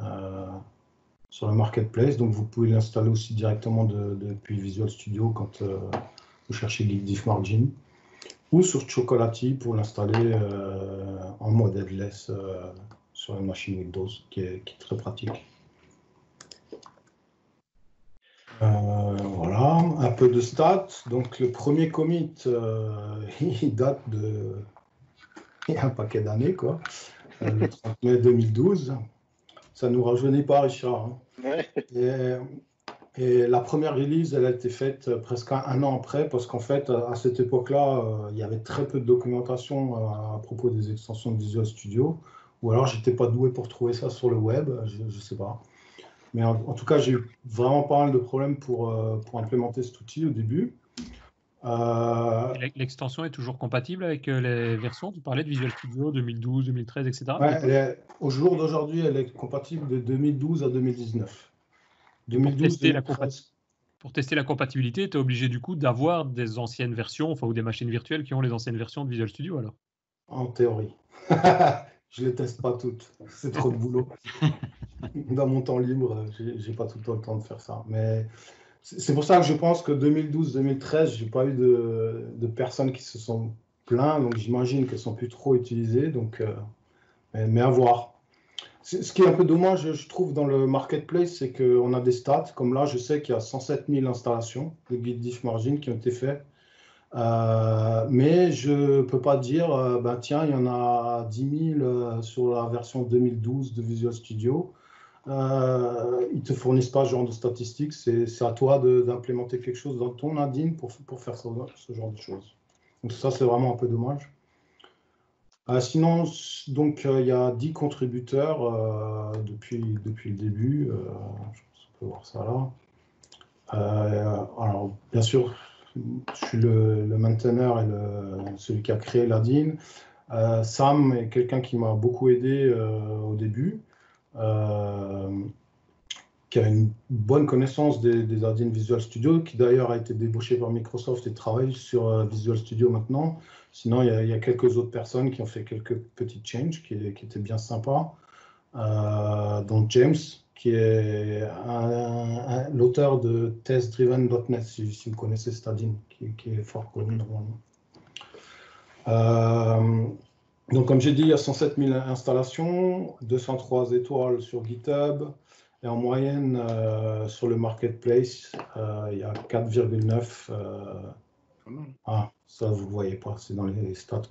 sur le Marketplace. Donc vous pouvez l'installer aussi directement depuis Visual Studio quand vous cherchez Git diff margin. Ou sur Chocolatey pour l'installer en mode headless sur une machine Windows, qui est très pratique. Voilà, un peu de stats. Donc le premier commit, il date il y a un paquet d'années, quoi. Le 30 mai 2012. Ça ne nous rajeunit pas, Richard. Hein. Ouais. Et la première release, elle a été faite presque un an après, parce qu'en fait, à cette époque-là, il y avait très peu de documentation à propos des extensions de Visual Studio, ou alors j'étais pas doué pour trouver ça sur le web, je ne sais pas. Mais en tout cas, j'ai eu vraiment pas mal de problèmes pour implémenter cet outil au début. L'extension est toujours compatible avec les versions? Tu parlais de Visual Studio 2012, 2013, etc. Ouais, au jour d'aujourd'hui, elle est compatible de 2012 à 2019. 2012, pour tester la compatibilité, tu es obligé du coup d'avoir des anciennes versions, enfin, ou des machines virtuelles qui ont les anciennes versions de Visual Studio alors? En théorie. Je ne les teste pas toutes, c'est trop de boulot. Dans mon temps libre, je n'ai pas tout le temps de faire ça. Mais c'est pour ça que je pense que 2012-2013, je n'ai pas eu de personnes qui se sont plaintes, donc j'imagine qu'elles ne sont plus trop utilisées, donc, mais à voir. Ce qui est un peu dommage, je trouve, dans le Marketplace, c'est qu'on a des stats, comme là, je sais qu'il y a 107 000 installations de Git diff margin qui ont été faites. Mais je ne peux pas dire, ben, tiens, il y en a 10 000 sur la version 2012 de Visual Studio. Ils ne te fournissent pas ce genre de statistiques. C'est à toi d'implémenter quelque chose dans ton ADIN pour faire ce genre de choses. Donc ça, c'est vraiment un peu dommage. Sinon, donc, il y a 10 contributeurs depuis le début. Je pense qu'on peut voir ça là. Alors, bien sûr, je suis le mainteneur et celui qui a créé l'ADIN. Sam est quelqu'un qui m'a beaucoup aidé au début, qui a une bonne connaissance des ADIN Visual Studio, qui d'ailleurs a été débauché par Microsoft et travaille sur Visual Studio maintenant. Sinon, il y a quelques autres personnes qui ont fait quelques petites changes qui étaient bien sympas, dont James, qui est l'auteur de testdriven.net, si vous connaissez Stadin, qui est fort connu normalement. Donc, comme j'ai dit, il y a 107 000 installations, 203 étoiles sur GitHub, et en moyenne, sur le marketplace, il y a 4,9. Ça, vous ne le voyez pas, c'est dans les stats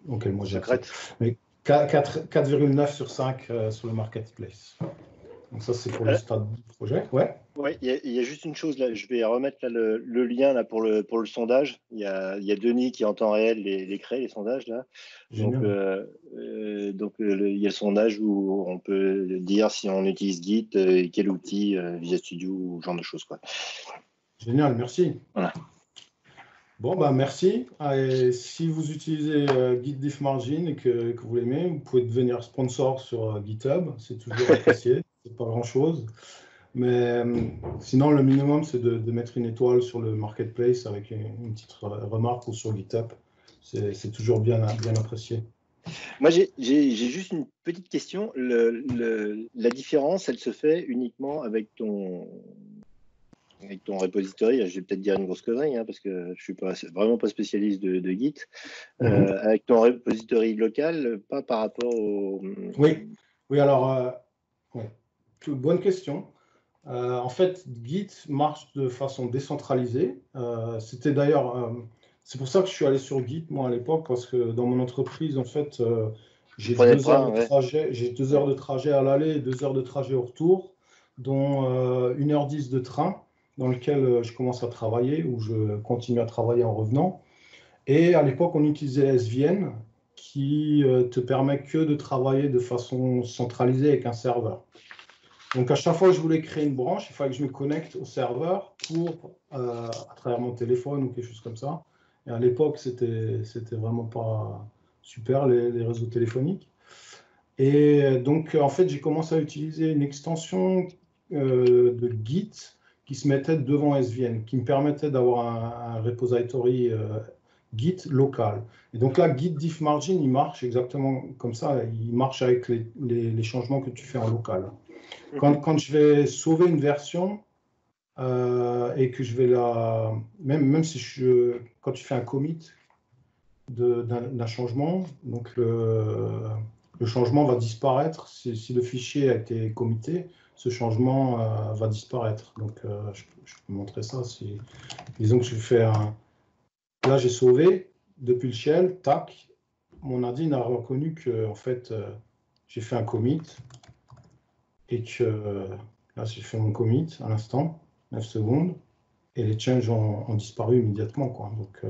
auxquels moi j'ai accès. Mais 4,9 sur 5 sur le marketplace. Donc ça, c'est pour le stade du projet. Ouais. Ouais, il y a juste une chose là. Je vais remettre là, le lien là pour le sondage. Il y a Denis qui en temps réel les crée les sondages là. Donc il y a le sondage où on peut dire si on utilise Git, quel outil, Visual Studio ou ce genre de choses quoi. Génial, merci. Voilà. Bon, merci. Et si vous utilisez Git Diffmargin et que vous l'aimez, vous pouvez devenir sponsor sur GitHub. C'est toujours apprécié. C'est pas grand-chose. Mais sinon, le minimum, c'est de mettre une étoile sur le marketplace avec une petite remarque ou sur GitHub. C'est toujours bien apprécié. Moi, j'ai juste une petite question. La différence, elle se fait uniquement avec ton repository. Je vais peut-être dire une grosse connerie, parce que je suis vraiment pas spécialiste de Git. Avec ton repository local, pas par rapport au... Oui, alors, bonne question. En fait, Git marche de façon décentralisée. C'était d'ailleurs, c'est pour ça que je suis allé sur Git, moi, à l'époque, parce que dans mon entreprise, en fait, j'ai 2 heures de trajet à l'aller et 2 heures de trajet au retour, dont 1h10 de train, dans lequel je commence à travailler, ou je continue à travailler en revenant. Et à l'époque, on utilisait SVN, qui te permet que de travailler de façon centralisée avec un serveur. Donc, à chaque fois que je voulais créer une branche, il fallait que je me connecte au serveur à travers mon téléphone ou quelque chose comme ça. Et à l'époque, c'était vraiment pas super, les réseaux téléphoniques. Et donc, en fait, j'ai commencé à utiliser une extension de Git qui se mettait devant SVN, qui me permettait d'avoir un repository Git local. Et donc là, Git Diffmargin, il marche exactement comme ça. Il marche avec les changements que tu fais en local. Quand je vais sauver une version et que je vais même si quand tu fais un commit d'un changement, donc le changement va disparaître. Si le fichier a été commité, ce changement va disparaître. Donc, je peux montrer ça. Disons que je fais là, j'ai sauvé depuis le shell, tac, mon admin a reconnu que en fait, j'ai fait un commit et que là, j'ai fait mon commit à l'instant, 9 secondes, et les changes ont disparu immédiatement, quoi. Donc,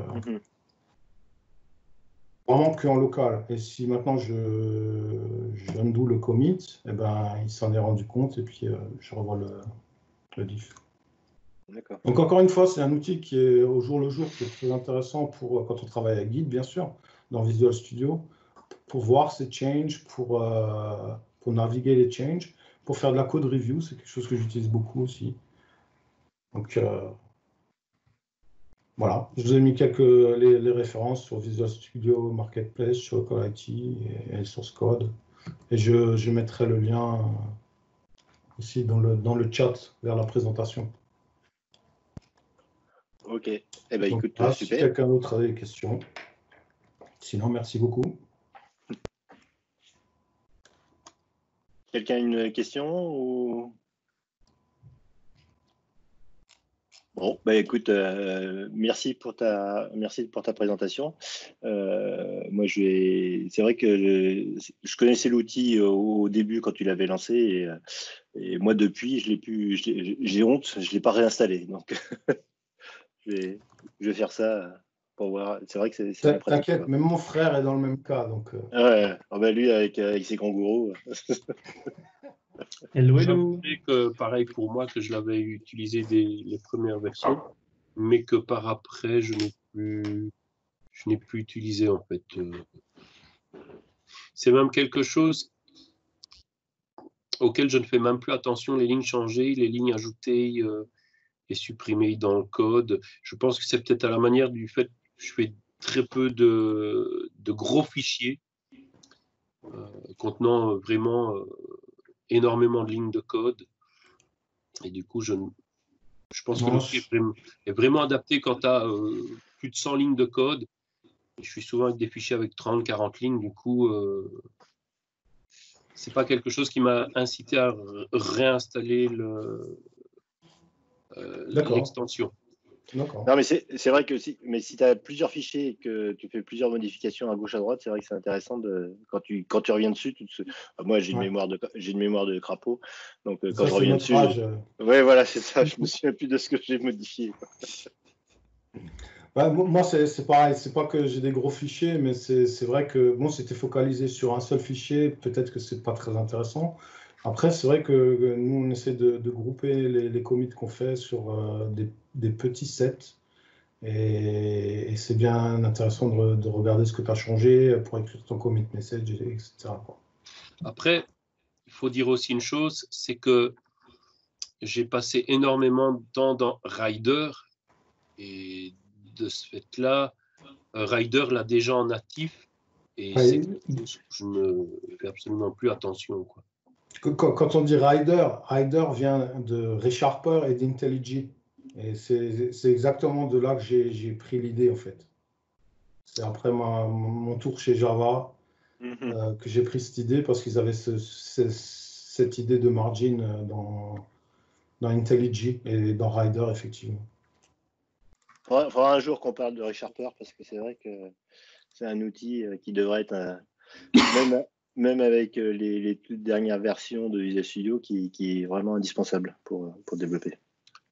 vraiment qu'en local. Et si maintenant je undo le commit, eh ben, il s'en est rendu compte et puis je revois le diff. Donc encore une fois, c'est un outil qui est au jour le jour, qui est très intéressant pour quand on travaille avec Git, bien sûr, dans Visual Studio, pour voir ces changes, pour naviguer les changes, pour faire de la code review, c'est quelque chose que j'utilise beaucoup aussi. Donc voilà, je vous ai mis les références sur Visual Studio Marketplace, sur Local IT et Source Code. Et je mettrai le lien aussi dans le chat vers la présentation. Ok. Eh ben, donc, écoute, là, super. Si quelqu'un d'autre a des questions. Sinon, merci beaucoup. Quelqu'un a une question ou... Bon, bah écoute, merci pour ta présentation. Moi, c'est vrai que je connaissais l'outil au début quand tu l'avais lancé, et moi depuis, j'ai honte, je l'ai pas réinstallé. Donc, je vais faire ça pour voir. C'est vrai que c'est pratique. T'inquiète, même mon frère est dans le même cas, donc. Ouais, bah lui avec ses kangourous. Hello. Que pareil pour moi que je l'avais utilisé les premières versions, mais que par après je n'ai plus utilisé en fait. C'est même quelque chose auquel je ne fais même plus attention, les lignes changées, les lignes ajoutées et supprimées dans le code. Je pense que c'est peut-être à la manière du fait que je fais très peu de gros fichiers contenant vraiment énormément de lignes de code. Et du coup, je pense que l'outil est vraiment adapté quand tu as plus de 100 lignes de code Je suis souvent avec des fichiers avec 30, 40 lignes, du coup, c'est pas quelque chose qui m'a incité à réinstaller l'extension. Non, mais c'est vrai que si tu as plusieurs fichiers et que tu fais plusieurs modifications à gauche à droite, c'est vrai que c'est intéressant quand tu reviens dessus. Moi, j'ai une mémoire de crapaud, donc quand je reviens dessus. Ouais, voilà, c'est ça. Je me souviens plus de ce que j'ai modifié. Moi, c'est pareil. C'est pas que j'ai des gros fichiers, mais c'est vrai que bon, c'était focalisé sur un seul fichier. Peut-être que c'est pas très intéressant. Après, c'est vrai que nous, on essaie de grouper les commits qu'on fait sur des petits sets. Et c'est bien intéressant de regarder ce que tu as changé pour écrire ton commit message, etc. Après, il faut dire aussi une chose, c'est que j'ai passé énormément de temps dans Rider. Et de ce fait-là, Rider l'a déjà en natif. Et je ne fais absolument plus attention, quoi. Quand on dit Rider vient de ReSharper et d'IntelliJ. Et c'est exactement de là que j'ai pris l'idée, en fait. C'est après mon tour chez Java que j'ai pris cette idée parce qu'ils avaient cette idée de margin dans IntelliJ et dans Rider, effectivement. Il faudra un jour qu'on parle de ReSharper parce que c'est vrai que c'est un outil qui devrait être même avec les toutes dernières versions de Visual Studio qui est vraiment indispensable pour développer.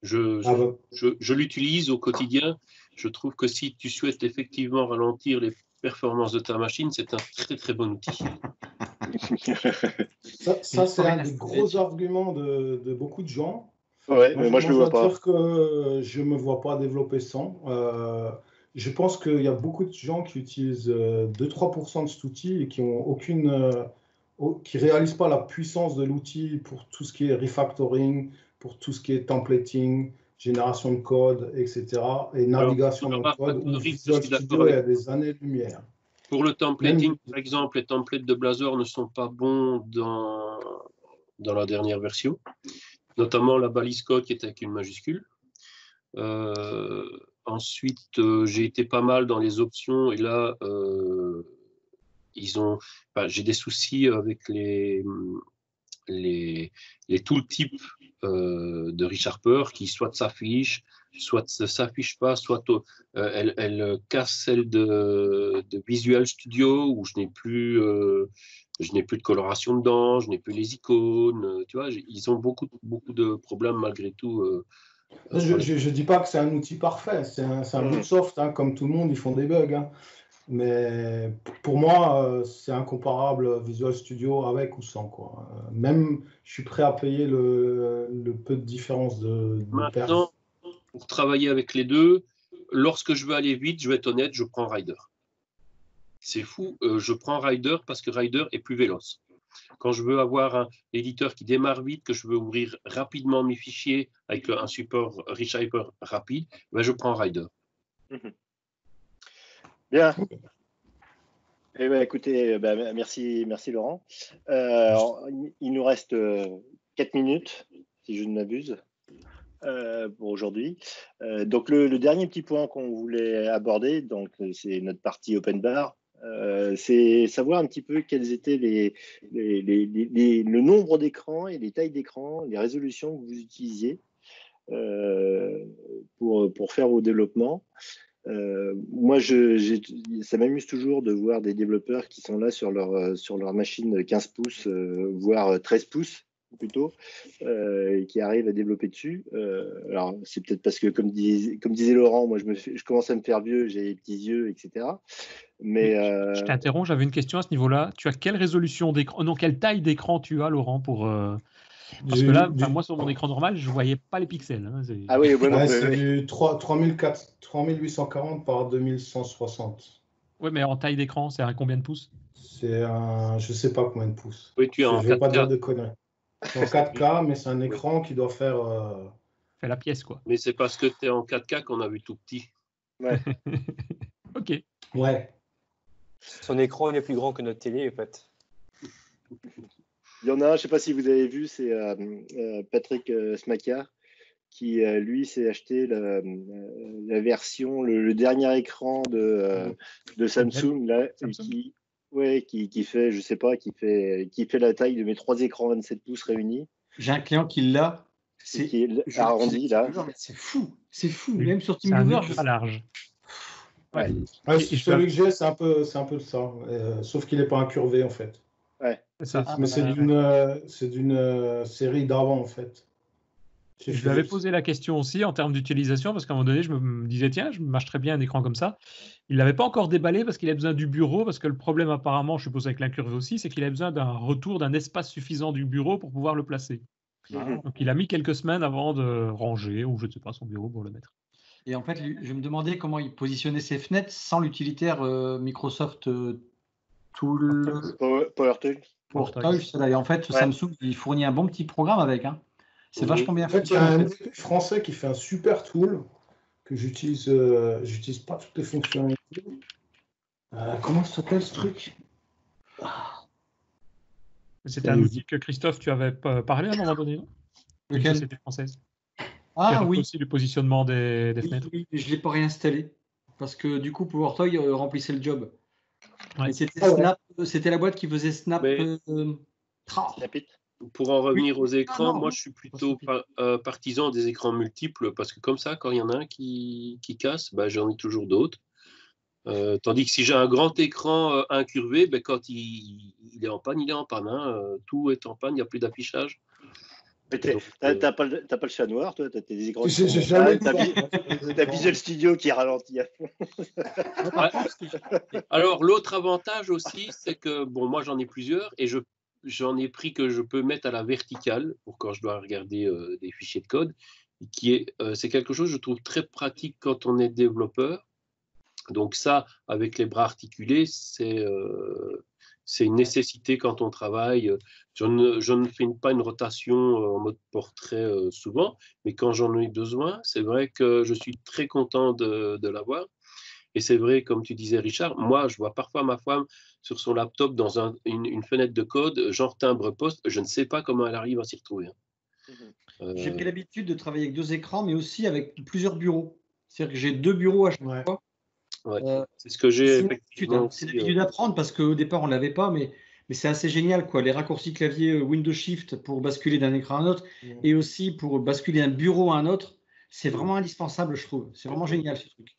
Je l'utilise au quotidien. Je trouve que si tu souhaites effectivement ralentir les performances de ta machine, c'est un très très bon outil. Ça c'est un des gros arguments de beaucoup de gens. Ouais, moi je ne le vois pas. Dire que je ne me vois pas développer sans. Je pense qu'il y a beaucoup de gens qui utilisent 2-3% de cet outil et qui réalisent pas la puissance de l'outil pour tout ce qui est refactoring, pour tout ce qui est templating, génération de code, etc. et navigation dans le code, où Visual Studio est à des années-lumière. Pour le templating, par exemple, les templates de Blazor ne sont pas bons dans la dernière version, notamment la balise code qui est avec une majuscule. Ensuite, j'ai été pas mal dans les options et là, j'ai des soucis avec les tooltips de ReSharper qui soit s'affichent, soit ne s'affichent pas, soit elle casse celle de Visual Studio où je n'ai plus de coloration dedans, je n'ai plus les icônes, tu vois, ils ont beaucoup de problèmes malgré tout. Je ne dis pas que c'est un outil parfait, c'est un bout de soft, hein, comme tout le monde, ils font des bugs. Hein. Mais pour moi, c'est incomparable Visual Studio avec ou sans, quoi. Même, je suis prêt à payer le peu de différence de Maintenant, pour travailler avec les deux, lorsque je veux aller vite, je vais être honnête, je prends Rider. C'est fou, je prends Rider parce que Rider est plus véloce. Quand je veux avoir un éditeur qui démarre vite, que je veux ouvrir rapidement mes fichiers avec un support ReSharper rapide, ben je prends Rider. Bien. Eh ben, écoutez, merci Laurent. Il nous reste 4 minutes, si je ne m'abuse, pour aujourd'hui. Donc le dernier petit point qu'on voulait aborder, donc c'est notre partie open bar. C'est savoir un petit peu quels étaient le nombre d'écrans et les tailles d'écran, les résolutions que vous utilisiez pour faire vos développements. Moi, ça m'amuse toujours de voir des développeurs qui sont là sur leur machine 15 pouces, voire 13 pouces plutôt, qui arrivent à développer dessus. Alors, c'est peut-être parce que, comme disait Laurent, moi, je commence à me faire vieux, j'ai les petits yeux, etc. Mais je t'interromps, j'avais une question à ce niveau-là. Tu as quelle résolution d'écran, non, quelle taille d'écran tu as, Laurent, pour parce que là, moi, sur mon écran normal, je ne voyais pas les pixels. Hein, ah oui, c'est du 3840 par 2160. Oui, mais en taille d'écran, c'est un combien de pouces? C'est un, je ne sais pas combien de pouces. Oui, tu es en 4K. Je ne vais pas dire de conneries. C'est en 4K, mais c'est un écran qui doit faire... Fait la pièce, quoi. Mais c'est parce que tu es en 4K qu'on a vu tout petit. Ouais. Ok. Ouais. Son écran est plus grand que notre télé, en fait. Il y en a un, je ne sais pas si vous avez vu, c'est Patrick Smakia qui lui s'est acheté la version, le dernier écran de Samsung là, qui fait, je sais pas, qui fait la taille de mes 3 écrans 27 pouces réunis. J'ai un client qui l'a. Qui est arrondi là. C'est fou. Même sur TeamViewer, pas large. Ouais. Celui que j'ai, c'est un peu ça. Sauf qu'il n'est pas incurvé en fait. Ouais. Mais c'est d'une série d'avant en fait. Je lui avais posé la question aussi en termes d'utilisation, parce qu'à un moment donné, je me disais, tiens, je marche très bien un écran comme ça. Il ne l'avait pas encore déballé parce qu'il a besoin du bureau, parce que le problème apparemment, je suppose avec l'incurvé aussi, c'est qu'il a besoin d'un retour d'un espace suffisant du bureau pour pouvoir le placer. Donc il a mis quelques semaines avant de ranger, ou je ne sais pas, son bureau pour le mettre. Et en fait, je me demandais comment il positionnait ses fenêtres sans l'utilitaire Microsoft Tool. PowerTool. Et en fait, Samsung, il fournit un bon petit programme avec. C'est vachement bien fait. En fait, il y a un MVP français qui fait un super tool que j'utilise pas toutes les fonctionnalités. Comment s'appelle ce truc? C'était un outil que Christophe, tu avais parlé à un moment donné, non? Une société française. Oui. Aussi le positionnement des fenêtres. Oui, je ne l'ai pas réinstallé parce que du coup, PowerToy remplissait le job. Ouais. C'était la boîte qui faisait Snap. Pour en revenir aux écrans, moi je suis plutôt partisan des écrans multiples parce que comme ça, quand il y en a un qui casse, j'en ai toujours d'autres. Tandis que si j'ai un grand écran incurvé, quand il est en panne, il est en panne. Tout est en panne, il n'y a plus d'affichage. T'as pas le chat noir, toi, t'as des écrans. T'as Visual Studio qui ralentit à fond. Alors l'autre avantage aussi, c'est que moi j'en ai plusieurs et j'en ai pris que je peux mettre à la verticale pour quand je dois regarder des fichiers de code, c'est quelque chose que je trouve très pratique quand on est développeur. Donc ça, avec les bras articulés, c'est une nécessité quand on travaille. Je ne fais pas une rotation en mode portrait souvent, mais quand j'en ai besoin, c'est vrai que je suis très content de l'avoir. Et c'est vrai, comme tu disais, Richard, moi, je vois parfois ma femme sur son laptop dans une fenêtre de code, genre timbre-poste, je ne sais pas comment elle arrive à s'y retrouver. J'ai pris l'habitude de travailler avec 2 écrans, mais aussi avec plusieurs bureaux. C'est-à-dire que j'ai 2 bureaux à chaque fois. C'est ce que j'ai effectivement. C'est l'habitude d'apprendre parce qu'au départ, on ne l'avait pas, mais c'est assez génial, quoi. Les raccourcis clavier Windows Shift pour basculer d'un écran à un autre et aussi pour basculer d'un bureau à un autre, c'est vraiment indispensable, je trouve. C'est vraiment génial, ce truc.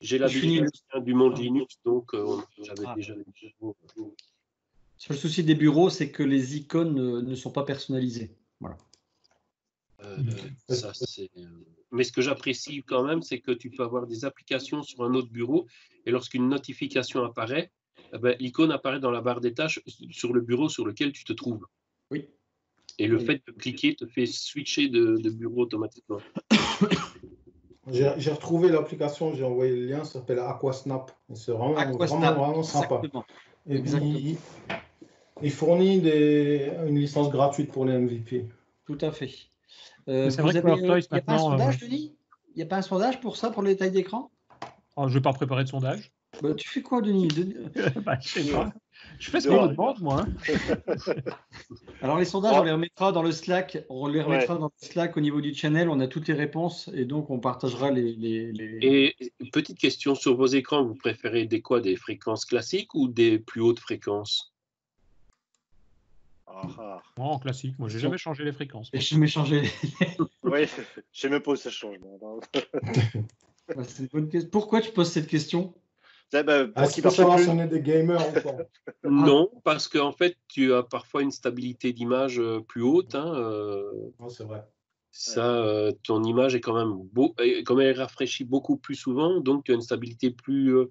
J'ai l'habitude du monde Linux, donc j'avais déjà. Le seul souci des bureaux, c'est que les icônes ne sont pas personnalisées. Voilà. Mais ce que j'apprécie quand même, c'est que tu peux avoir des applications sur un autre bureau et lorsqu'une notification apparaît, l'icône apparaît dans la barre des tâches sur le bureau sur lequel tu te trouves. Oui. Et le fait de cliquer te fait switcher de bureau automatiquement. J'ai retrouvé l'application, j'ai envoyé le lien, ça s'appelle Aquasnap. C'est vraiment sympa. Et puis, il fournit une licence gratuite pour les MVP. Tout à fait. C'est vrai que PowerPoint, il n'y a pas un sondage, Denis? Il n'y a pas un sondage pour ça, pour les tailles d'écran? Je ne vais pas préparer de sondage. Tu fais quoi, Denis? Je sais pas. Je fais ce qu'on me demande, moi. Alors, les sondages, on les remettra dans le Slack. On les remettra dans le Slack au niveau du channel. On a toutes les réponses et donc on partagera les... Et petite question, sur vos écrans, vous préférez des fréquences classiques ou des plus hautes fréquences? En classique, moi, j'ai jamais changé les fréquences. J'ai jamais changé les... Oui, je ne me pose ce changement. C'est une bonne question. Pourquoi tu poses cette question? Est-ce que savoir si on est des gamers ou pas? Non, parce qu'en fait, tu as parfois une stabilité d'image plus haute. C'est vrai. Ça, ton image est quand même comme elle rafraîchit beaucoup plus souvent, donc tu as une stabilité plus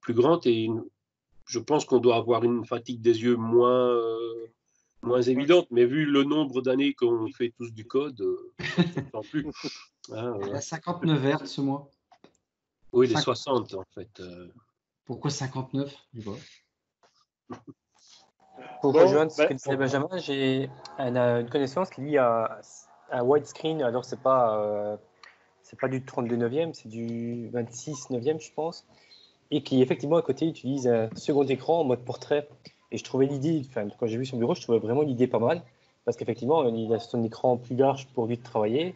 grande et je pense qu'on doit avoir une fatigue des yeux moins évidente, mais vu le nombre d'années qu'on fait tous du code, sans plus. Il y a 59 Hz, moi. Oui, les 60 en fait. Pourquoi 59? Pour rejoindre ce que disait Benjamin, j'ai une connaissance qui lie à un widescreen. Alors, c'est pas du 32/9e, c'est du 26/9e, je pense. Et qui, effectivement, à côté, utilise un second écran en mode portrait. Et je trouvais l'idée, quand j'ai vu son bureau, je trouvais vraiment l'idée pas mal. parce qu'effectivement, il a son écran plus large pour lui de travailler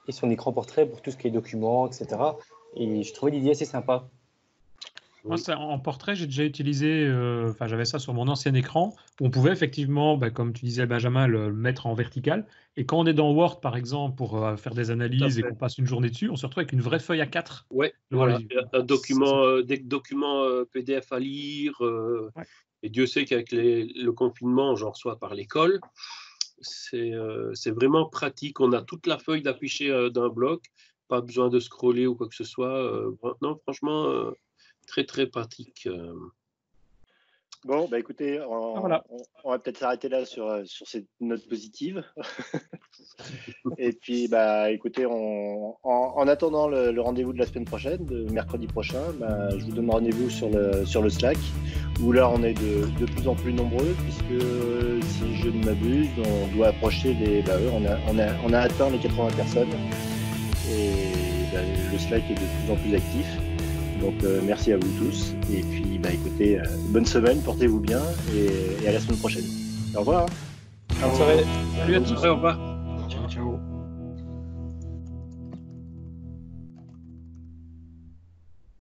et son écran portrait pour tout ce qui est documents, etc. Et je trouvais l'idée assez sympa. Moi, en portrait, j'ai déjà utilisé, j'avais ça sur mon ancien écran, où on pouvait effectivement, comme tu disais Benjamin, le mettre en vertical. Et quand on est dans Word, par exemple, pour faire des analyses et qu'on passe une journée dessus, on se retrouve avec une vraie feuille A4. Ouais, voilà, un document, des documents PDF à lire. Ouais. Et Dieu sait qu'avec le confinement, j'en reçois par l'école. C'est vraiment pratique. On a toute la feuille d'afficher d'un bloc, pas besoin de scroller ou quoi que ce soit. Non, franchement, très très pratique. Bon, écoutez, on va peut-être s'arrêter là sur cette note positive. Et puis, écoutez, en attendant le rendez-vous de la semaine prochaine, de mercredi prochain, je vous donne rendez-vous sur le Slack, où là, on est de plus en plus nombreux, puisque si je ne m'abuse, on doit approcher on a atteint les 80 personnes, et le Slack est de plus en plus actif. Donc merci à vous tous, et puis écoutez, bonne semaine, portez-vous bien, et à la semaine prochaine. Au revoir. Bonne soirée. Salut à tous, au revoir. Ciao, ciao.